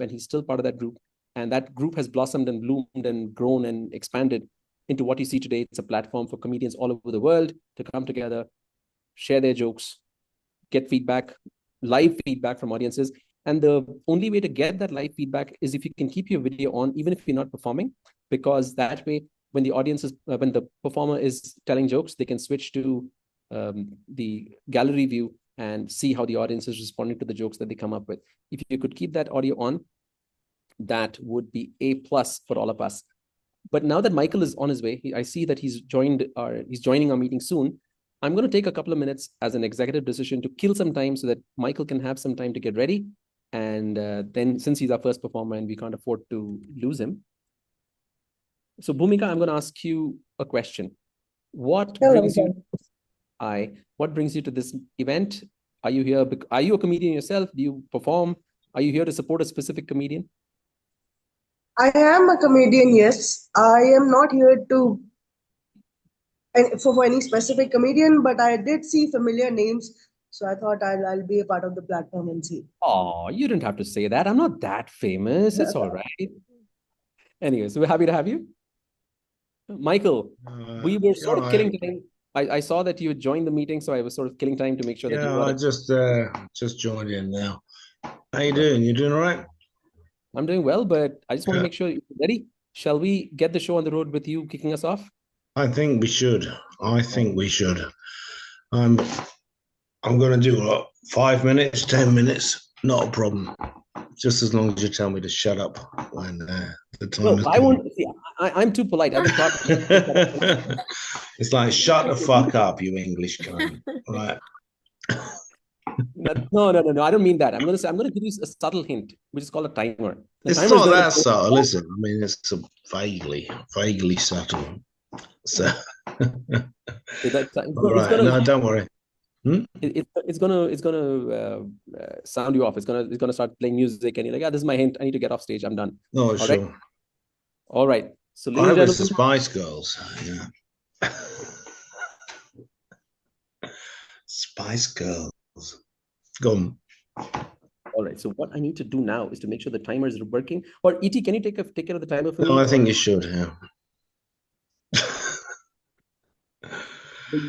and he's still part of that group. And that group has blossomed and bloomed and grown and expanded into what you see today. It's a platform for comedians all over the world to come together, share their jokes, get feedback, live feedback from audiences. And the only way to get that live feedback is if you can keep your video on, even if you're not performing, because that way, when the audience is, when the performer is telling jokes, they can switch to the gallery view and see how the audience is responding to the jokes that they come up with. If you could keep that audio on, that would be A+ for all of us. But now that Michael is on his way, I see that he's joining our meeting soon. I'm going to take a couple of minutes as an executive decision to kill some time so that Michael can have some time to get ready. And then since he's our first performer and we can't afford to lose him. So Bhumika, I'm going to ask you a question. What brings you to this event? Are you here? Are you a comedian yourself? Do you perform? Are you here to support a specific comedian? I am a comedian, yes. I am not here to for any specific comedian, but I did see familiar names, so I thought I'll be a part of the platform and see. Oh, you didn't have to say that. I'm not that famous. It's all right. Anyways, we're happy to have you. Michael, we were sort of killing time. I saw that you joined the meeting, so I was sort of killing time to make sure that you were... I just joined in now. How you doing? You doing all right? I'm doing well, but I just want to make sure you're ready. Shall we get the show on the road with you kicking us off? I think we should. I'm going to do 5 minutes, 10 minutes, not a problem. Just as long as you tell me to shut up when the time is. I won't. See, I'm too polite. I've been taught. It's like, shut the fuck up, you English cunt. Right. No. I don't mean that. I'm going to give you a subtle hint, which is called a timer. It's not that subtle, is it? I mean, it's vaguely subtle. So, no, don't worry. It's gonna sound you off. It's gonna start playing music, and you're like, this is my hint. I need to get off stage. I'm done. No, sure. All right. So, I hope it's the Spice Girls. Yeah. Spice Girls. Go on. All right. So what I need to do now is to make sure the timers are working. Or ET, can you take care of the timer for me? No, I think you should. Yeah.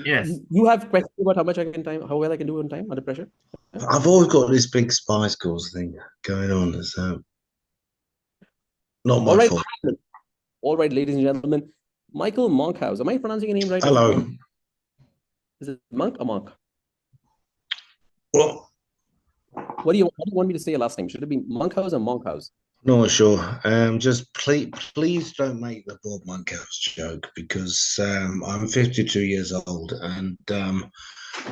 Yes. You have questions about how much I can time, how well I can do on time under pressure? Yeah. I've always got this big Spice Girls thing going on. So not my fault. All right, ladies and gentlemen. Michael Monkhouse. Am I pronouncing your name right? Hello. Is it Monk or Monk? What? What do you want me to say your last name? Should it be Monkhouse or Monkhouse? No, sure. Just please don't make the Bob Monkhouse joke, because I'm 52 years old and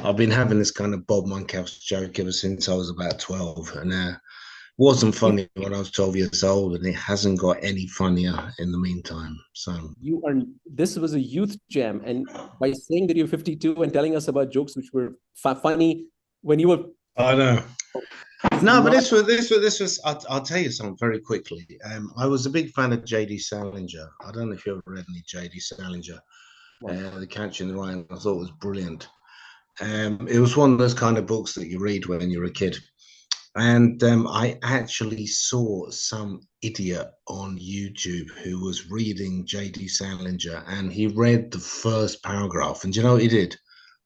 I've been having this kind of Bob Monkhouse joke ever since I was about 12, and it wasn't funny when I was 12 years old, and it hasn't got any funnier in the meantime. So this was a youth jam, and by saying that you're 52 and telling us about jokes which were funny when you were... I know. No, but this was. I'll tell you something very quickly. I was a big fan of J.D. Salinger. I don't know if you ever read any J.D. Salinger. The Catcher in the Rye. I thought it was brilliant. It was one of those kind of books that you read when you're a kid. And I actually saw some idiot on YouTube who was reading J.D. Salinger, and he read the first paragraph. And do you know what he did?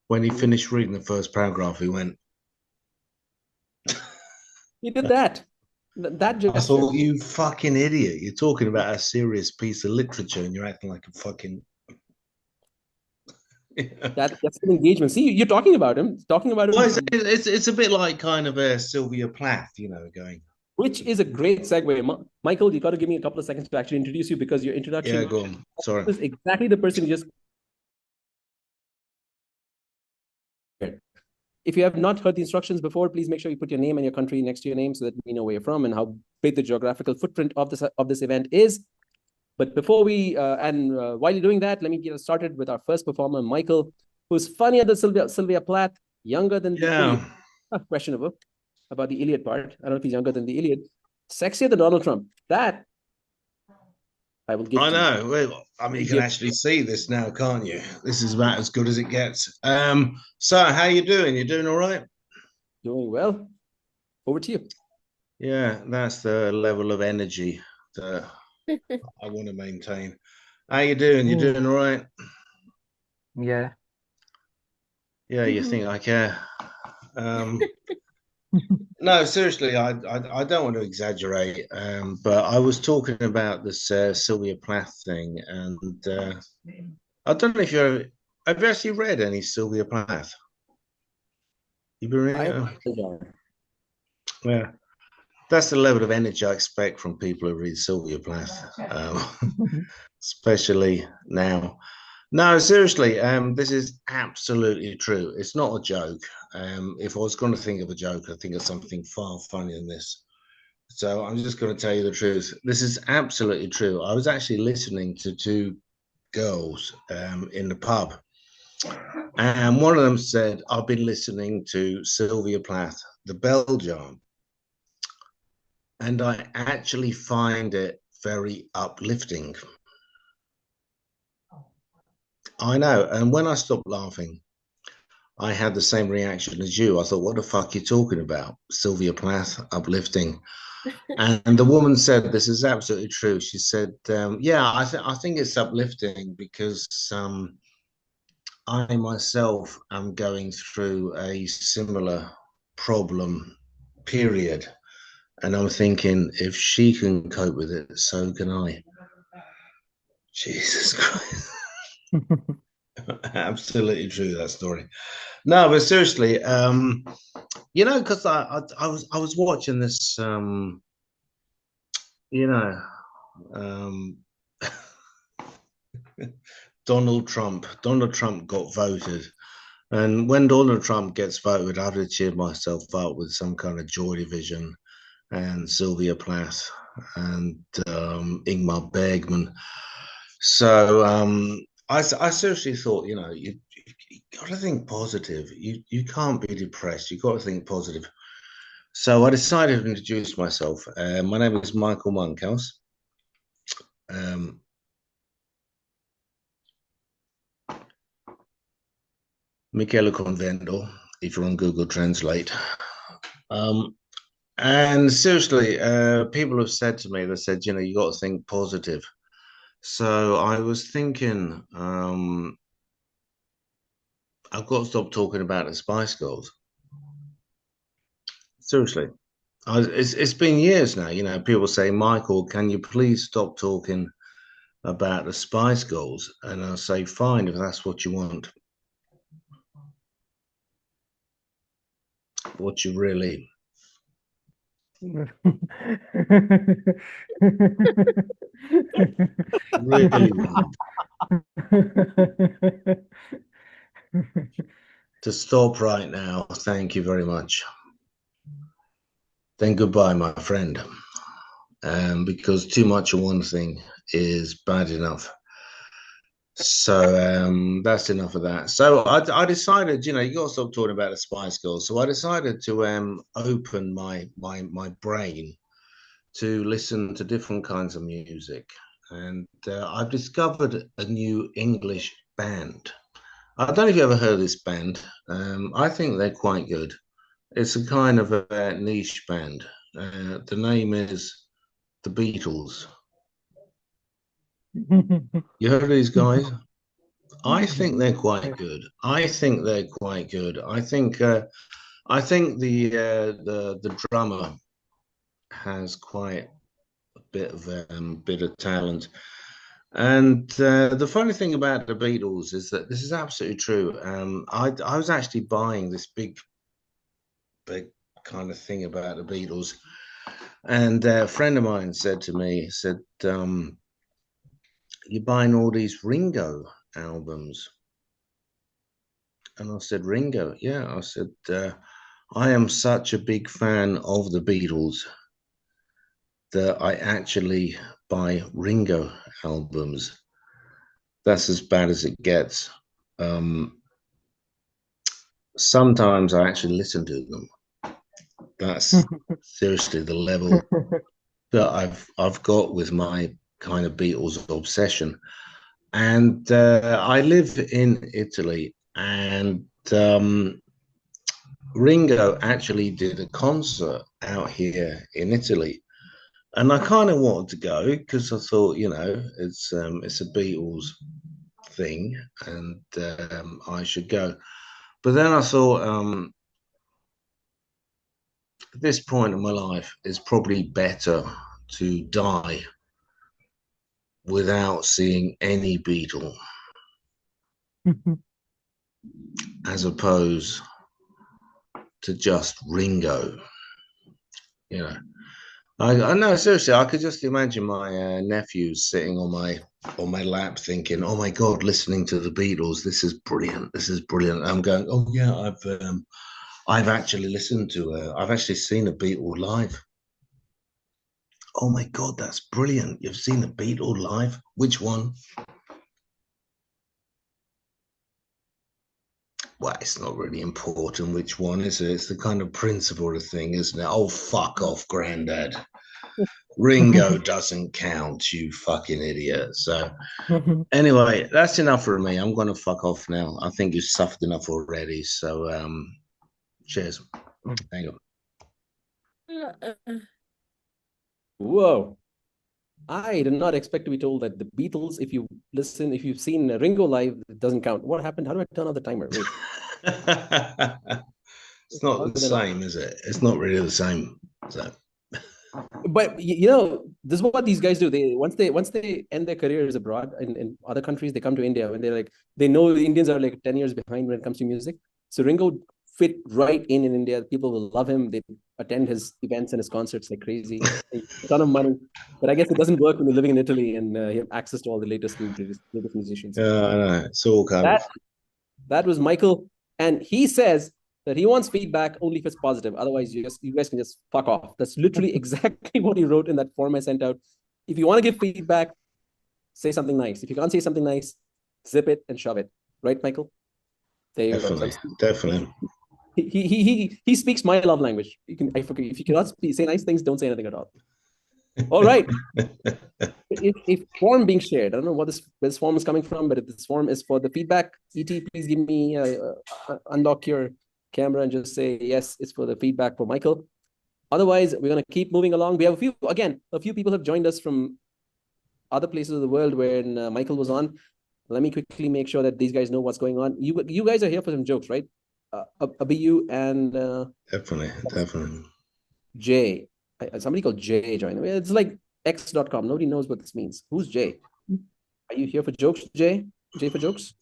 When he finished reading the first paragraph, he went... He did that. That I thought, you fucking idiot. You're talking about a serious piece of literature and you're acting like a fucking... That's an engagement. See, you're talking about him. Well, it's a bit like kind of Sylvia Plath, going. Which is a great segue. Michael, you got to give me a couple of seconds to actually introduce you, because your introduction... Yeah, go on. Sorry. ...is exactly the person you just... If you have not heard the instructions before, please make sure you put your name and your country next to your name so that we know where you're from and how big the geographical footprint of this event is. But before we, while you're doing that, let me get us started with our first performer, Michael, who's funnier than Sylvia Plath, younger than the Iliad. Questionable about the Iliad part. I don't know if he's younger than the Iliad. Sexier than Donald Trump. That I will give. I know. Well, I mean, you can actually see this now, can't you? This is about as good as it gets. So, how you doing? You doing all right? Doing well. Over to you. Yeah, that's the level of energy that I want to maintain. How you doing? You doing all right? Yeah. Yeah, you think I care? No, seriously, I don't want to exaggerate, but I was talking about this Sylvia Plath thing, and I don't know if have you actually read any Sylvia Plath? You've been reading it? Yeah, that's the level of energy I expect from people who read Sylvia Plath, especially now. No, seriously, this is absolutely true. It's not a joke. If I was going to think of a joke, I think of something far funnier than this. So I'm just going to tell you the truth. This is absolutely true. I was actually listening to two girls in the pub, and one of them said, "I've been listening to Sylvia Plath, the bell jar, and I actually find it very uplifting." I know. And when I stopped laughing, I had the same reaction as you. I thought, what the fuck are you talking about? Sylvia Plath, uplifting. And the woman said, this is absolutely true. She said, yeah, I think it's uplifting because I myself am going through a similar problem period. And I'm thinking, if she can cope with it, so can I. Jesus Christ. Absolutely true, that story. No, but seriously, because I was watching this, um, Donald Trump. Donald Trump got voted, and when Donald Trump gets voted, I have to cheer myself up with some kind of Joy Division and Sylvia Plath and Ingmar Bergman. So I seriously thought, you got to think positive. You can't be depressed. You got to think positive. So I decided to introduce myself. My name is Michael Monkhouse. Michele Convendo, if you're on Google Translate. And seriously, people have said to me, they said, you got to think positive. So I was thinking, I've got to stop talking about the Spice Girls. Seriously. It's been years now, people say, Michael, can you please stop talking about the Spice Girls? And I'll say, fine, if that's what you want. What you really really want. To stop right now, thank you very much. Then goodbye, my friend. Because too much of one thing is bad enough. So that's enough of that. So I decided, you got to stop talking about the Spice Girls. So I decided to open my brain to listen to different kinds of music. And I've discovered a new English band. I don't know if you ever heard of this band. I think they're quite good. It's a kind of a niche band. The name is The Beatles. You heard of these guys? I think they're quite good. I think the drummer has quite a bit of talent. And the funny thing about the Beatles is that this is absolutely true. I was actually buying this big kind of thing about the Beatles, and a friend of mine said to me, you're buying all these Ringo albums? And I said, Ringo? Yeah. I said, I am such a big fan of the Beatles that I actually buy Ringo albums. That's as bad as it gets. Sometimes I actually listen to them. That's seriously the level that I've got with my kind of Beatles obsession. And I live in Italy, and Ringo actually did a concert out here in Italy, and I kind of wanted to go because I thought, it's a Beatles thing, and I should go. But then I thought, at this point in my life, it's probably better to die without seeing any Beatle, as opposed to just Ringo. I know, seriously, I could just imagine my nephews sitting on my lap thinking, "Oh my God, listening to the Beatles, this is brilliant. This is brilliant." I'm going, "Oh yeah, I've actually listened to I've actually seen a Beatle live." "Oh my God, that's brilliant. You've seen a Beatle live? Which one?" Well, it's not really important which one, is it? It's the kind of principle of thing, isn't it? "Oh, fuck off, Grandad. Ringo doesn't count, you fucking idiot." So anyway, that's enough for me. I'm going to fuck off now. I think you've suffered enough already. So cheers. Hang on. Whoa. I did not expect to be told that the Beatles, if you've seen Ringo live, it doesn't count. What happened? How do I turn off the timer? Wait. It's not the same, is it? It's not really the same. So. But this is what these guys do. Once they end their careers abroad in other countries, they come to India when they know the Indians are like 10 years behind when it comes to music. So Ringo fit right in India. People will love him. They attend his events and his concerts like crazy. A ton of money. But I guess it doesn't work when you're living in Italy and you have access to all the latest musicians. Yeah, I know. It's all kind of. That was Michael, and he says that he wants feedback only if it's positive. Otherwise, you guys can just fuck off. That's literally exactly what he wrote in that form I sent out. If you want to give feedback, say something nice. If you can't say something nice, zip it and shove it. Right, Michael? There you Definitely, go. definitely. He speaks my love language. I forget, if you cannot say nice things, don't say anything at all. All right. If form being shared, I don't know what this form is coming from, but if this form is for the feedback, ET, please give me unlock your camera and just say yes, it's for the feedback for Michael. Otherwise, we're going to keep moving along. We have a few people have joined us from other places of the world where Michael was on. Let me quickly make sure that these guys know what's going on. You guys are here for some jokes, right? Abiyu and definitely. Jay. Somebody called Jay joined. It's like x.com. Nobody knows what this means. Who's Jay? Are you here for jokes, Jay? Jay for jokes?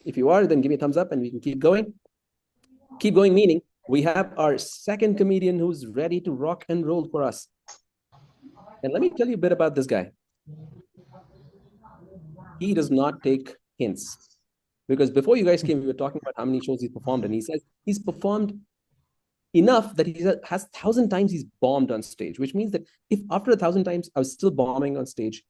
If you are, then give me a thumbs up and we can keep going. Keep going, meaning we have our second comedian who's ready to rock and roll for us. And let me tell you a bit about this guy. He does not take hints. Because before you guys came, we were talking about how many shows he's performed, and he says he's performed enough that he has 1,000 times he's bombed on stage, which means that if after 1,000 times I was still bombing on stage,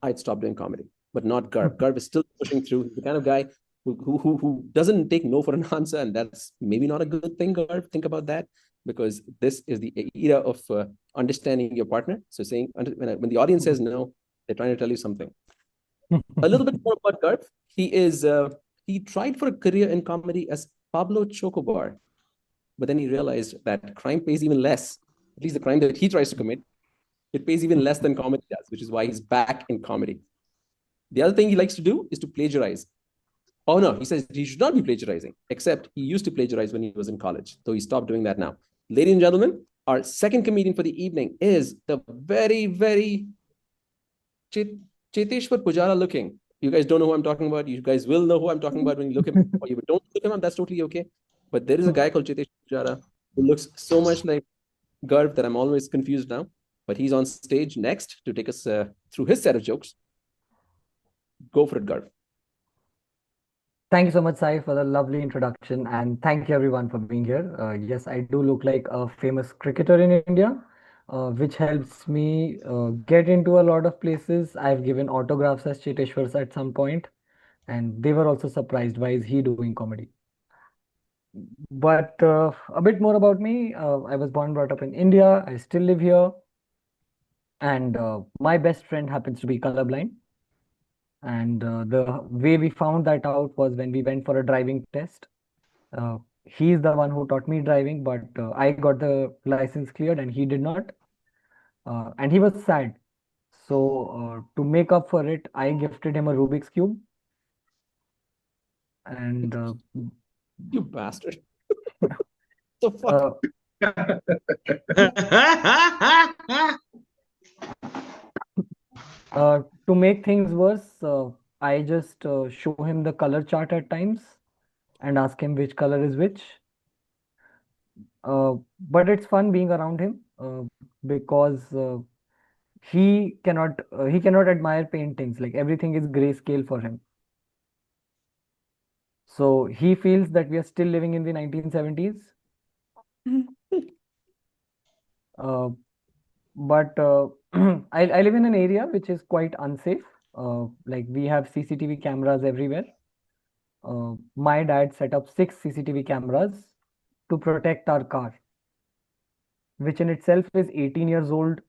I'd stop doing comedy. But not Garv. Garv is still pushing through. He's the kind of guy who doesn't take no for an answer, and that's maybe not a good thing, Garv. Think about that, because this is the era of understanding your partner. So saying when the audience says no, they're trying to tell you something. A little bit more about Garv. He tried for a career in comedy as Pablo Chocobar, but then he realized that crime pays even less. At least the crime that he tries to commit, it pays even less than comedy does, which is why he's back in comedy. The other thing he likes to do is to plagiarize. Oh no, he says he should not be plagiarizing, except he used to plagiarize when he was in college. So he stopped doing that now. Ladies and gentlemen, our second comedian for the evening is the very, very Cheteshwar Pujara looking. You guys don't know who I'm talking about. You guys will know who I'm talking about when you look him up, or you don't look him up, that's totally okay. But there is a guy called Cheteshwar Pujara who looks so much like Garv that I'm always confused now. But he's on stage next to take us through his set of jokes. Go for it, Garv. Thank you so much, Sai, for the lovely introduction. And thank you, everyone, for being here. Yes, I do look like a famous cricketer in India, which helps me get into a lot of places. I've given autographs as Cheteshwars at some point, and they were also surprised. Why is he doing comedy? But a bit more about me. I was born and brought up in India. I still live here. And my best friend happens to be colorblind. And the way we found that out was when we went for a driving test. he's the one who taught me driving, but I got the license cleared and he did not. And he was sad. So to make up for it, I gifted him a Rubik's Cube. And You bastard. So fuck. To make things worse, I just show him the color chart at times and ask him which color is which. But it's fun being around him because he cannot admire paintings. Like everything is grayscale for him. So he feels that we are still living in the 1970s. But I live in an area which is quite unsafe. Like we have CCTV cameras everywhere. My dad set up 6 CCTV cameras to protect our car, which in itself is 18 years old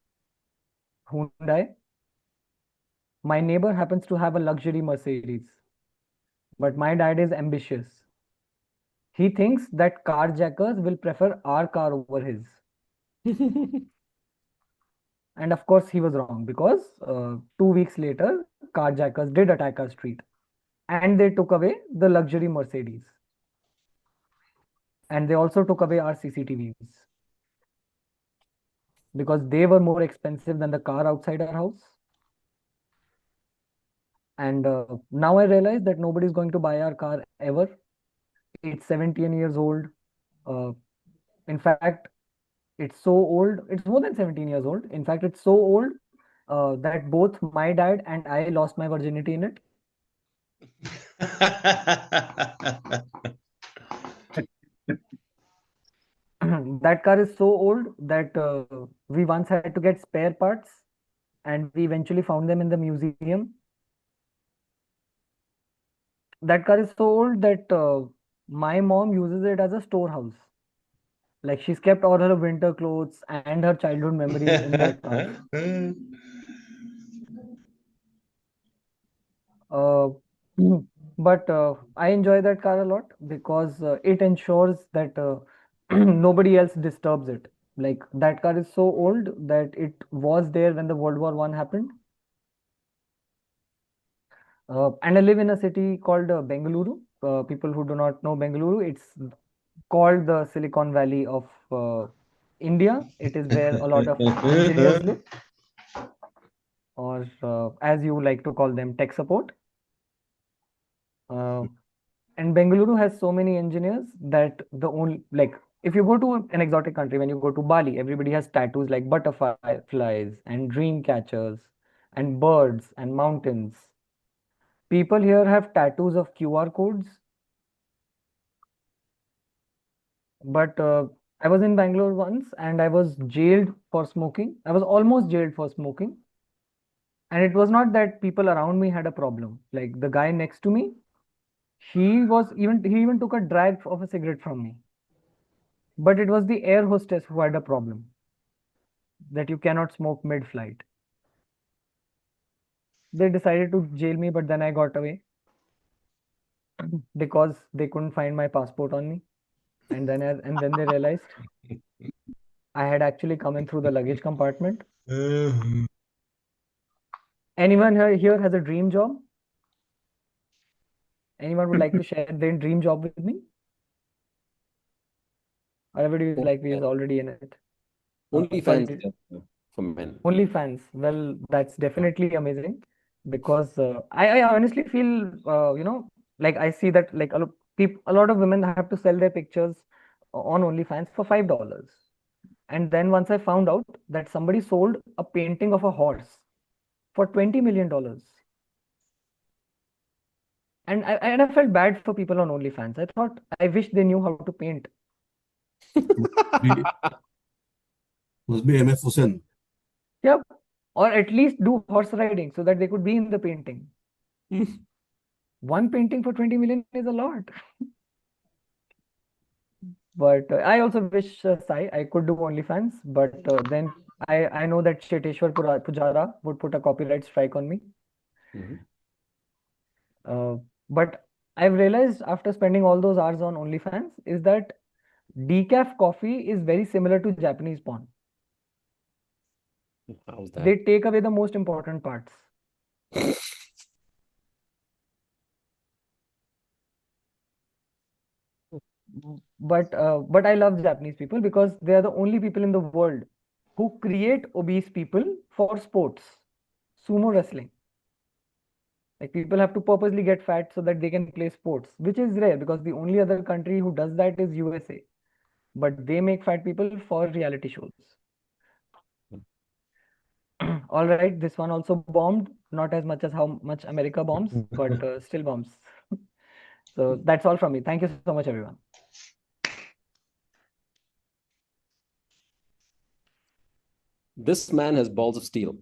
Hyundai. My neighbor happens to have a luxury Mercedes, but my dad is ambitious. He thinks that carjackers will prefer our car over his. And of course, he was wrong because 2 weeks later, carjackers did attack our street and they took away the luxury Mercedes. And they also took away our CCTVs because they were more expensive than the car outside our house. And now I realize that nobody's going to buy our car ever. It's 17 years old. In fact, it's so old. It's more than 17 years old. In fact, it's so old that both my dad and I lost my virginity in it. That car is so old that we once had to get spare parts and we eventually found them in the museum. That car is so old that my mom uses it as a storehouse. Like she's kept all her winter clothes and her childhood memories in that car. But I enjoy that car a lot because it ensures that nobody else disturbs it. Like that car is so old that it was there when the World War I happened. And I live in a city called Bengaluru. People who do not know Bengaluru, it's called the Silicon Valley of India. It is where a lot of engineers live, or as you like to call them, tech support. And Bengaluru has so many engineers that the only like if you go to an exotic country, when you go to Bali, everybody has tattoos like butterflies and dream catchers and birds and mountains. People here have tattoos of QR codes. But I was in Bangalore once and I was jailed for smoking. I was almost jailed for smoking. And it was not that people around me had a problem. Like the guy next to me, he even took a drag of a cigarette from me. But it was the air hostess who had a problem that you cannot smoke mid-flight. They decided to jail me, but then I got away because they couldn't find my passport on me. And then they realized I had actually come in through the luggage compartment. Anyone here has a dream job? Anyone would like to share their dream job with me? Or everybody is like, we is already in it. OnlyFans for men. OnlyFans. Well, that's definitely amazing because I honestly feel, like I see that like a lot of women have to sell their pictures on OnlyFans for $5. And then once I found out that somebody sold a painting of a horse for $20 million. And I felt bad for people on OnlyFans. I thought, I wish they knew how to paint. Must be MF Hussain. Yep. Or at least do horse riding so that they could be in the painting. One painting for 20 million is a lot. But I also wish, Sai, I could do OnlyFans. But then I know that Cheteshwar Pujara would put a copyright strike on me. Mhm. But I've realized after spending all those hours on OnlyFans is that decaf coffee is very similar to Japanese porn. How's that? They take away the most important parts. But I love Japanese people because they are the only people in the world who create obese people for sports, sumo wrestling. Like people have to purposely get fat so that they can play sports, which is rare because the only other country who does that is USA. But they make fat people for reality shows. All right, this one also bombed, not as much as how much America bombs, but still bombs. So that's all from me. Thank you so much, everyone. This man has balls of steel.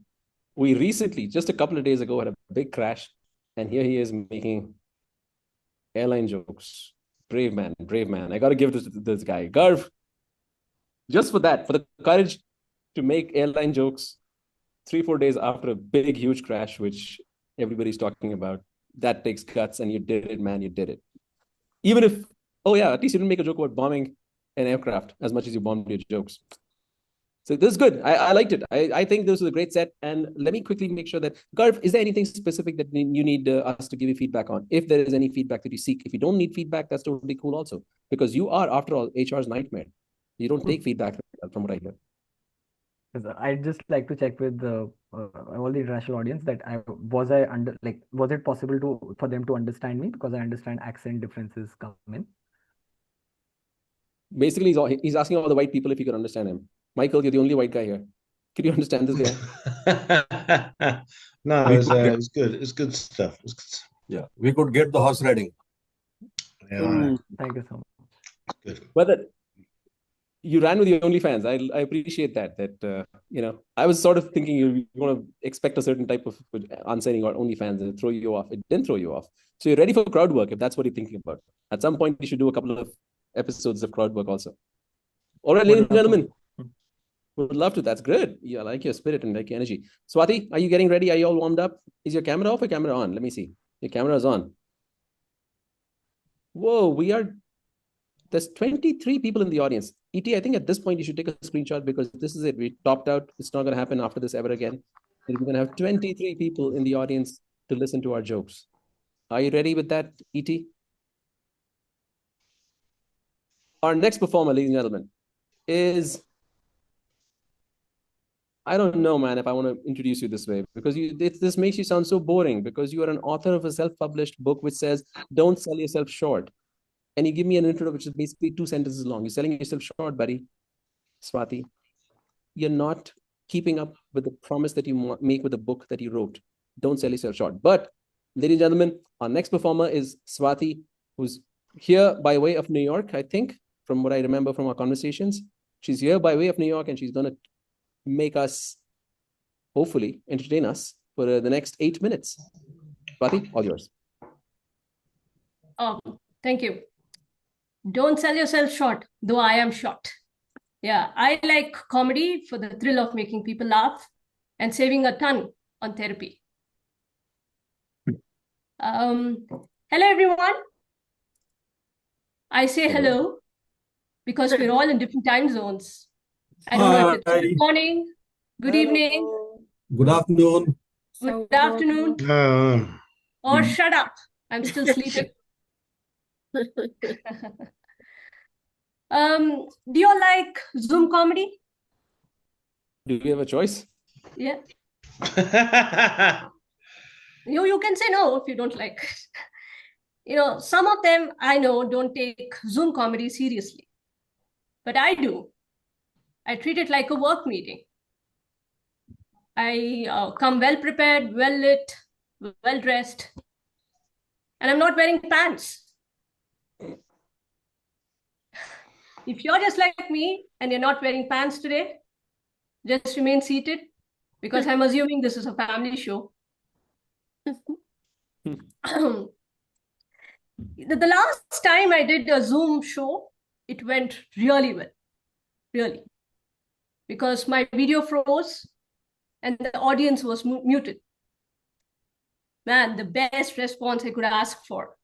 We recently, just a couple of days ago, had a big crash, and here he is making airline jokes. Brave man, brave man. I got to give it to this guy. Garv, just for that, for the courage to make airline jokes 3-4 days after a big, huge crash, which everybody's talking about, that takes guts, and you did it, man. You did it. Even if, oh yeah, at least you didn't make a joke about bombing an aircraft as much as you bombed your jokes. So this is good. I liked it. I think this was a great set. And let me quickly make sure that, Garv, is there anything specific that you need us to give you feedback on? If there is any feedback that you seek. If you don't need feedback, that's totally cool also. Because you are, after all, HR's nightmare. You don't take feedback from what I hear. I'd just like to check with all the international audience that was it possible for them to understand me, because I understand accent differences come in. Basically, he's asking all the white people if you can understand him. Michael, you're the only white guy here. Can you understand this guy? No, it was good. It's good stuff. It was good stuff. Yeah, we could get the horse riding. Yeah, Thank you so much. good. Well, you ran with your OnlyFans. I appreciate that. I was sort of thinking you want to expect a certain type of answering or OnlyFans and throw you off. It didn't throw you off. So you're ready for crowd work if that's what you're thinking about. At some point, you should do a couple of episodes of crowd work also. All right, ladies and gentlemen. Would love to. That's good. Yeah, I like your spirit and like your energy. Swati, are you getting ready? Are you all warmed up? Is your camera off or camera on? Let me see. Your camera is on. Whoa, there's 23 people in the audience. ET, I think at this point you should take a screenshot because this is it. We topped out. It's not going to happen after this ever again. We're going to have 23 people in the audience to listen to our jokes. Are you ready with that, ET? Our next performer, ladies and gentlemen, is... I don't know, man, if I want to introduce you this way, because this makes you sound so boring because you are an author of a self-published book which says, don't sell yourself short. And you give me an intro which is basically 2 sentences long. You're selling yourself short, buddy. Swati, you're not keeping up with the promise that you make with the book that you wrote. Don't sell yourself short. But, ladies and gentlemen, our next performer is Swati, who's here by way of New York, I think, from what I remember from our conversations. She's here by way of New York and she's going to make us, hopefully, entertain us for the next 8 minutes. Swati, all yours. Thank you. Don't sell yourself short, though I am short. Yeah, I like comedy for the thrill of making people laugh and saving a ton on therapy. Hello, everyone. I say hello because we're all in different time zones. I don't know if it's good morning, good evening, good afternoon, good afternoon, or shut up. I'm still sleeping. Do you all like Zoom comedy? Do we have a choice? Yeah. You can say no if you don't like. Some of them I know don't take Zoom comedy seriously, but I do. I treat it like a work meeting. I come well prepared, well lit, well dressed, and I'm not wearing pants. If you're just like me and you're not wearing pants today, just remain seated because I'm assuming this is a family show. The last time I did a Zoom show, it went really well, really, because my video froze and the audience was muted. Man, the best response I could ask for.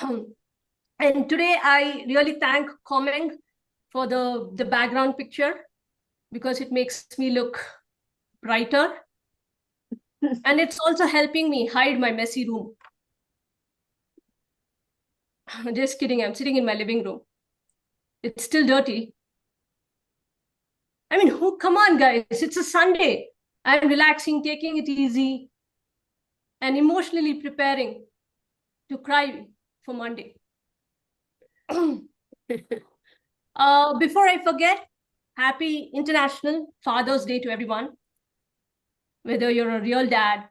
And today I really thank Comeng for the background picture, because it makes me look brighter. And it's also helping me hide my messy room. Just kidding, I'm sitting in my living room. It's still dirty. I mean, come on, guys, it's a Sunday. I'm relaxing, taking it easy, and emotionally preparing to cry for Monday. Before I forget, happy International Father's Day to everyone. Whether you're a real dad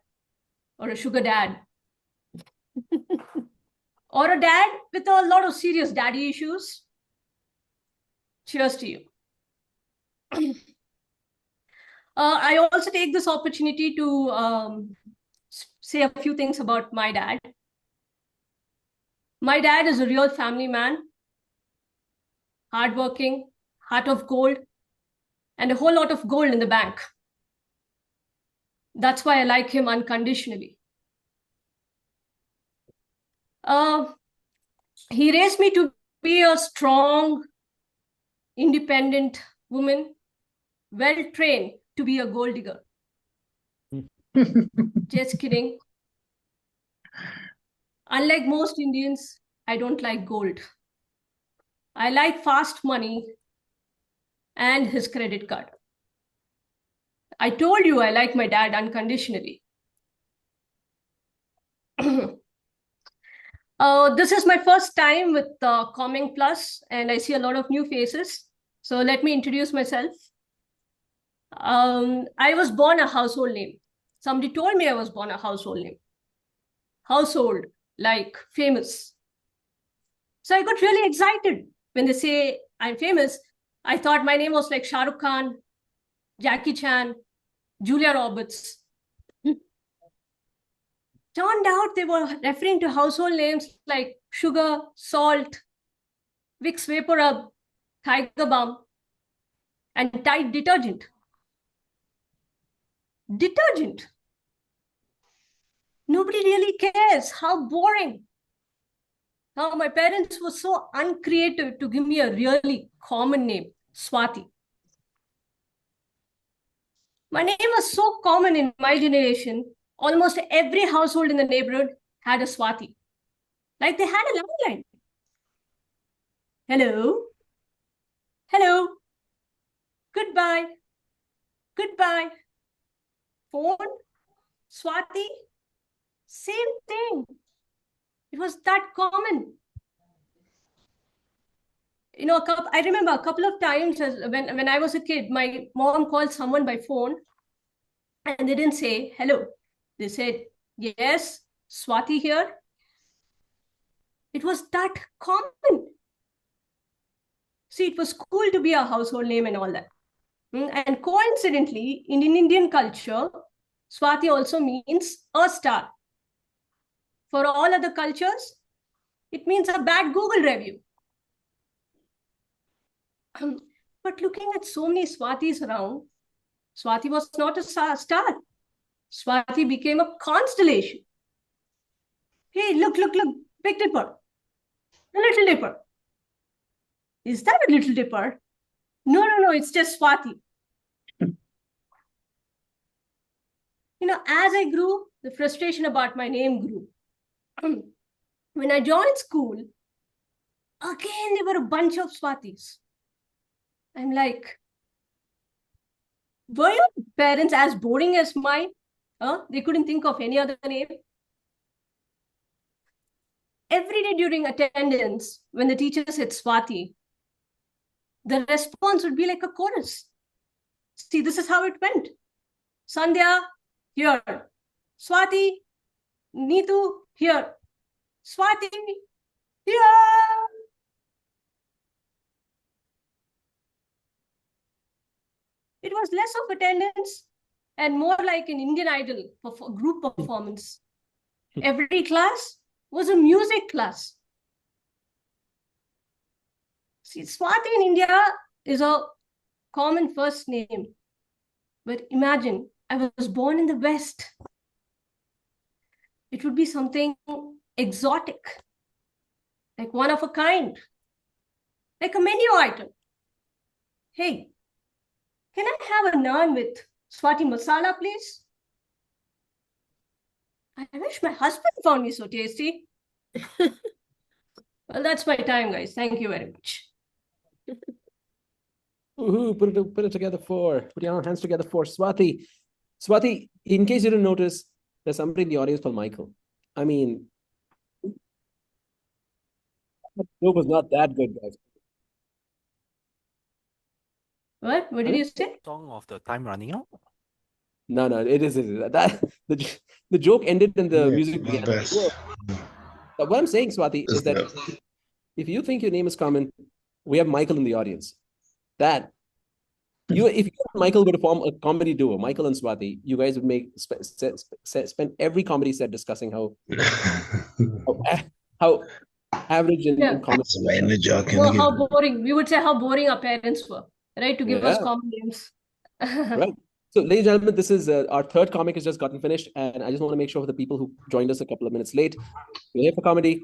or a sugar dad, or a dad with a lot of serious daddy issues, cheers to you. I also take this opportunity to say a few things about my dad. My dad is a real family man, hardworking, heart of gold, and a whole lot of gold in the bank. That's why I like him unconditionally. He raised me to be a strong, independent woman, well-trained to be a gold digger. Just kidding. Unlike most Indians, I don't like gold. I like fast money and his credit card. I told you I like my dad unconditionally. This is my first time with Comeng Plus, and I see a lot of new faces. So let me introduce myself. I was born a household name. Somebody told me I was born a household name. Household, like famous. So I got really excited when they say I'm famous. I thought my name was like Shah Rukh Khan, Jackie Chan, Julia Roberts. Turned out they were referring to household names like Sugar, Salt, Vicks Vapor Rub, Tiger Balm, and Tide detergent. Detergent. Nobody really cares. How boring. Now, my parents were so uncreative to give me a really common name, Swati. My name was so common in my generation. Almost every household in the neighborhood had a Swati. Like they had a landline. Hello. Hello. Goodbye. Goodbye. Phone. Swati. Same thing. It was that common. You know, I remember a couple of times when I was a kid, my mom called someone by phone and they didn't say hello. They said, yes, Swati here. It was that common. See, it was cool to be a household name and all that. And coincidentally, in Indian culture, Swati also means a star. For all other cultures, it means a bad Google review. But looking at so many Swatis around, Swati was not a star. Swati became a constellation. Hey, look, Big Dipper, the Little Dipper. Is that a Little Dipper? No, it's just Swati. You know, as I grew, the frustration about my name grew. When I joined school, again, there were a bunch of Swatis. I'm like, were your parents as boring as mine? They couldn't think of any other name. Every day during attendance, when the teacher said Swati, the response would be like a chorus. See, this is how it went. Sandhya, here. Swati, Neetu, here. Swati, here. It was less of attendance and more like an Indian Idol group performance. Every class was a music class. See, Swati in India is a common first name. But imagine, I was born in the West. It would be something exotic. like one of a kind, like a menu item. Hey, can I have a naan with Swati masala, please? I wish my husband found me so tasty. Well, that's my time, guys. Thank you very much. Woohoo, put it together put your hands together for Swati. Swati, in case you didn't notice, there's somebody in the audience called Michael. I mean, that joke was not that good, guys. What? What did you say? Song of the time running out? No, it is that the joke ended and the music My began. best. What I'm saying, Swati, is that if you think your name is common, we have Michael in the audience. If you and Michael were to form a comedy duo, Michael and Swati, you guys would make spend every comedy set discussing how average and common. Well, how boring. We would say how boring our parents were, right? To give us common names. Right. So, ladies and gentlemen, this is our third comic has just gotten finished, and I just want to make sure for the people who joined us a couple of minutes late, we're here for comedy.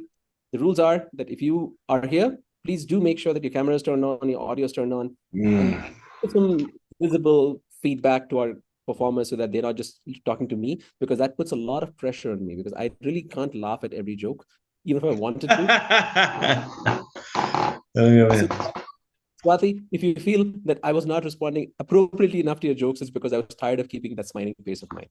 The rules are that if you are here, please do make sure that your camera is turned on, your audio is turned on, and put some visible feedback to our performers so that they're not just talking to me, because that puts a lot of pressure on me, because I really can't laugh at every joke, even if I wanted to. Swati, if you feel that I was not responding appropriately enough to your jokes, it's because I was tired of keeping that smiling face of mine.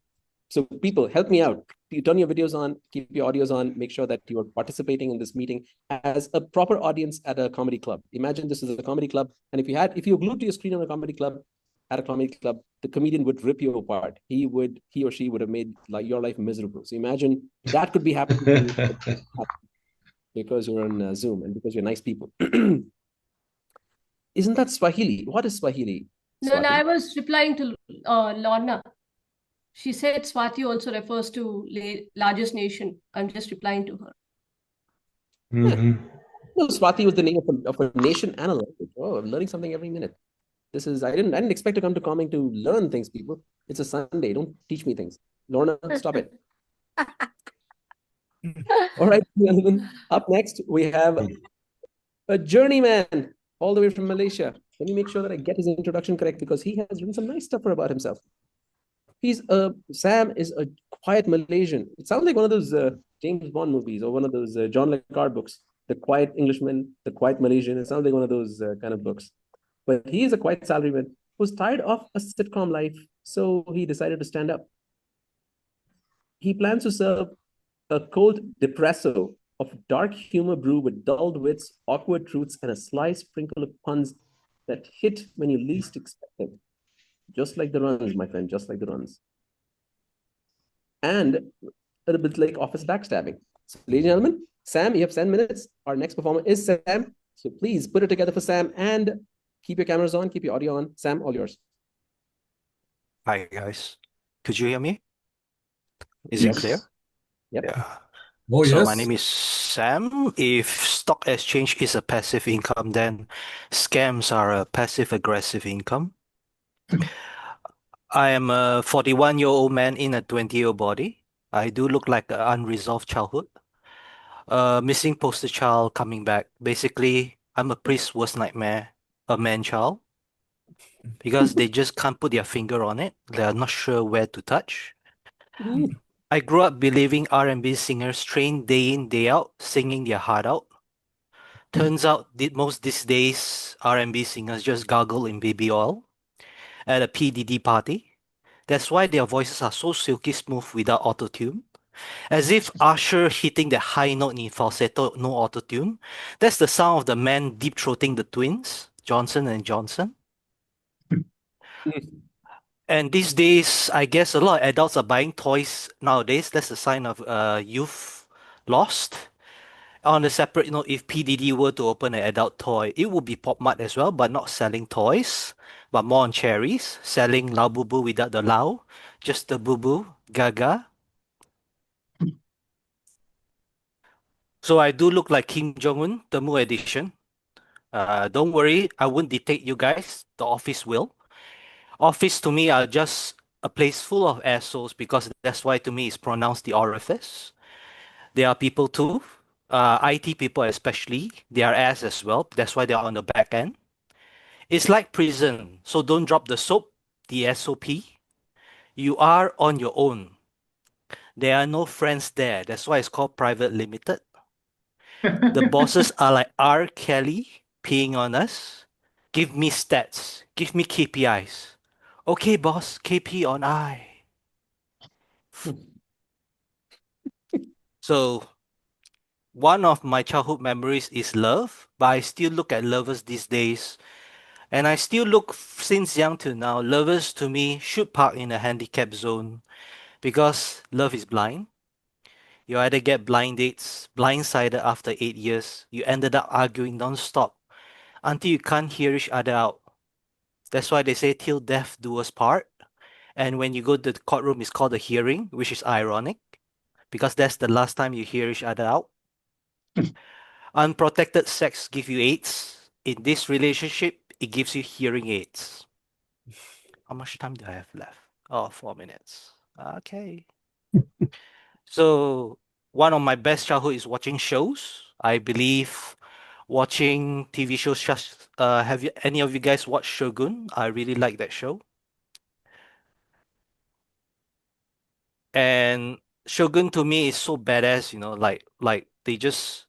So people, help me out. You turn your videos on, keep your audios on, make sure that you are participating in this meeting as a proper audience at a comedy club. Imagine this is a comedy club, and if you're glued to your screen on a comedy club, at a comedy club, the comedian would rip you apart. He or she would have made your life miserable. So imagine that could be happening because you're on Zoom and because you're nice people. Isn't that Swahili? What is Swahili? No, I was replying to Lorna. She said Swati also refers to largest nation. I'm just replying to her. No, Swati was the name of a nation and a language. Oh, I'm learning something every minute. I didn't expect to come to Comeng to learn things, people. It's a Sunday. Don't teach me things. Lorna, stop it. All right, gentlemen. Up next, we have a journeyman all the way from Malaysia. Let me make sure that I get his introduction correct, because he has written some nice stuff about himself. Sam is a quiet Malaysian. It sounds like one of those James Bond movies or one of those John le Carre books. The Quiet Englishman, The Quiet Malaysian. It sounds like one of those kind of books. But he is a quiet salaryman who's tired of a sitcom life, so he decided to stand up. He plans to serve a cold depresso of dark humor brew with dulled wits, awkward truths, and a sly sprinkle of puns that hit when you least expect them. Just like the runs, my friend, just like the runs. And a bit like office backstabbing. So, ladies and gentlemen, Sam, you have 10 minutes. Our next performer is Sam. So please put it together for Sam and keep your cameras on, keep your audio on. Sam, all yours. Hi, guys. Could you hear me? Is it clear? Yep. Yeah. Oh, So yes. my name is Sam. If stock exchange is a passive income, then scams are a passive-aggressive income. I am a 41-year-old man in a 20-year-old body. I do look like an unresolved childhood. Missing poster child coming back. Basically, I'm a priest's worst nightmare, a man child. Because they just can't put their finger on it. They are not sure where to touch. I grew up believing R&B singers train day in, day out, singing their heart out. Turns out most these days, R&B singers just gargle in baby oil at a PDD party. That's why their voices are so silky smooth without auto-tune. As if Usher hitting the high note in falsetto, no auto-tune. That's the sound of the man deep-throating the twins, Johnson and Johnson. And these days, I guess a lot of adults are buying toys nowadays. That's a sign of youth lost. On a separate note, if PDD were to open an adult toy, it would be Pop Mart as well, but not selling toys, but more on cherries, selling Lao Boo Boo without the Lao, just the Boo Boo, Gaga. So I do look like Kim Jong-un, the Mu edition. Don't worry, I won't dictate you guys. The office will. Office to me are just a place full of assholes, because that's why to me it's pronounced the orifice. There are people too. IT people especially, their ass as well. That's why they're on the back end. It's like prison, so don't drop the soap, the SOP. You are on your own. There are no friends there. That's why it's called private limited. The bosses are like R. Kelly peeing on us. Give me stats. Give me KPIs. Okay, boss, KP on I. So, one of my childhood memories is love, but I still look at lovers these days. And I still look, since young till now, lovers to me should park in a handicap zone because love is blind. You either get blind dates, blindsided after 8 years, you ended up arguing non-stop until you can't hear each other out. That's why they say till death do us part. And when you go to the courtroom, it's called a hearing, which is ironic because that's the last time you hear each other out. Unprotected sex give you AIDS. In this relationship, it gives you hearing aids. How much time do I have left? Oh, 4 minutes. Okay. So one of my best childhood is watching shows. I believe watching TV shows. Have you any of you guys watched Shogun? I really like that show. And Shogun to me is so badass, like they just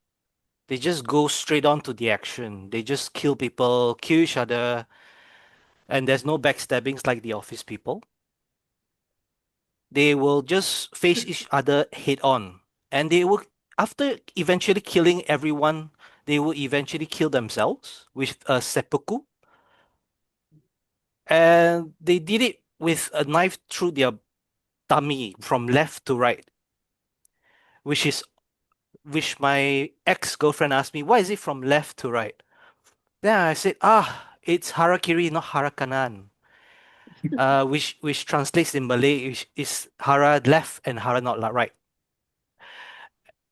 go straight on to the action. They just kill people, kill each other, and there's no backstabbings like the office people. They will just face each other head on, and they will, after eventually killing everyone, they will eventually kill themselves with a seppuku, and they did it with a knife through their tummy from left to right, which my ex-girlfriend asked me, why is it from left to right? Then I said, it's harakiri, not harakanan. Which translates in Malay is hara left and hara not right.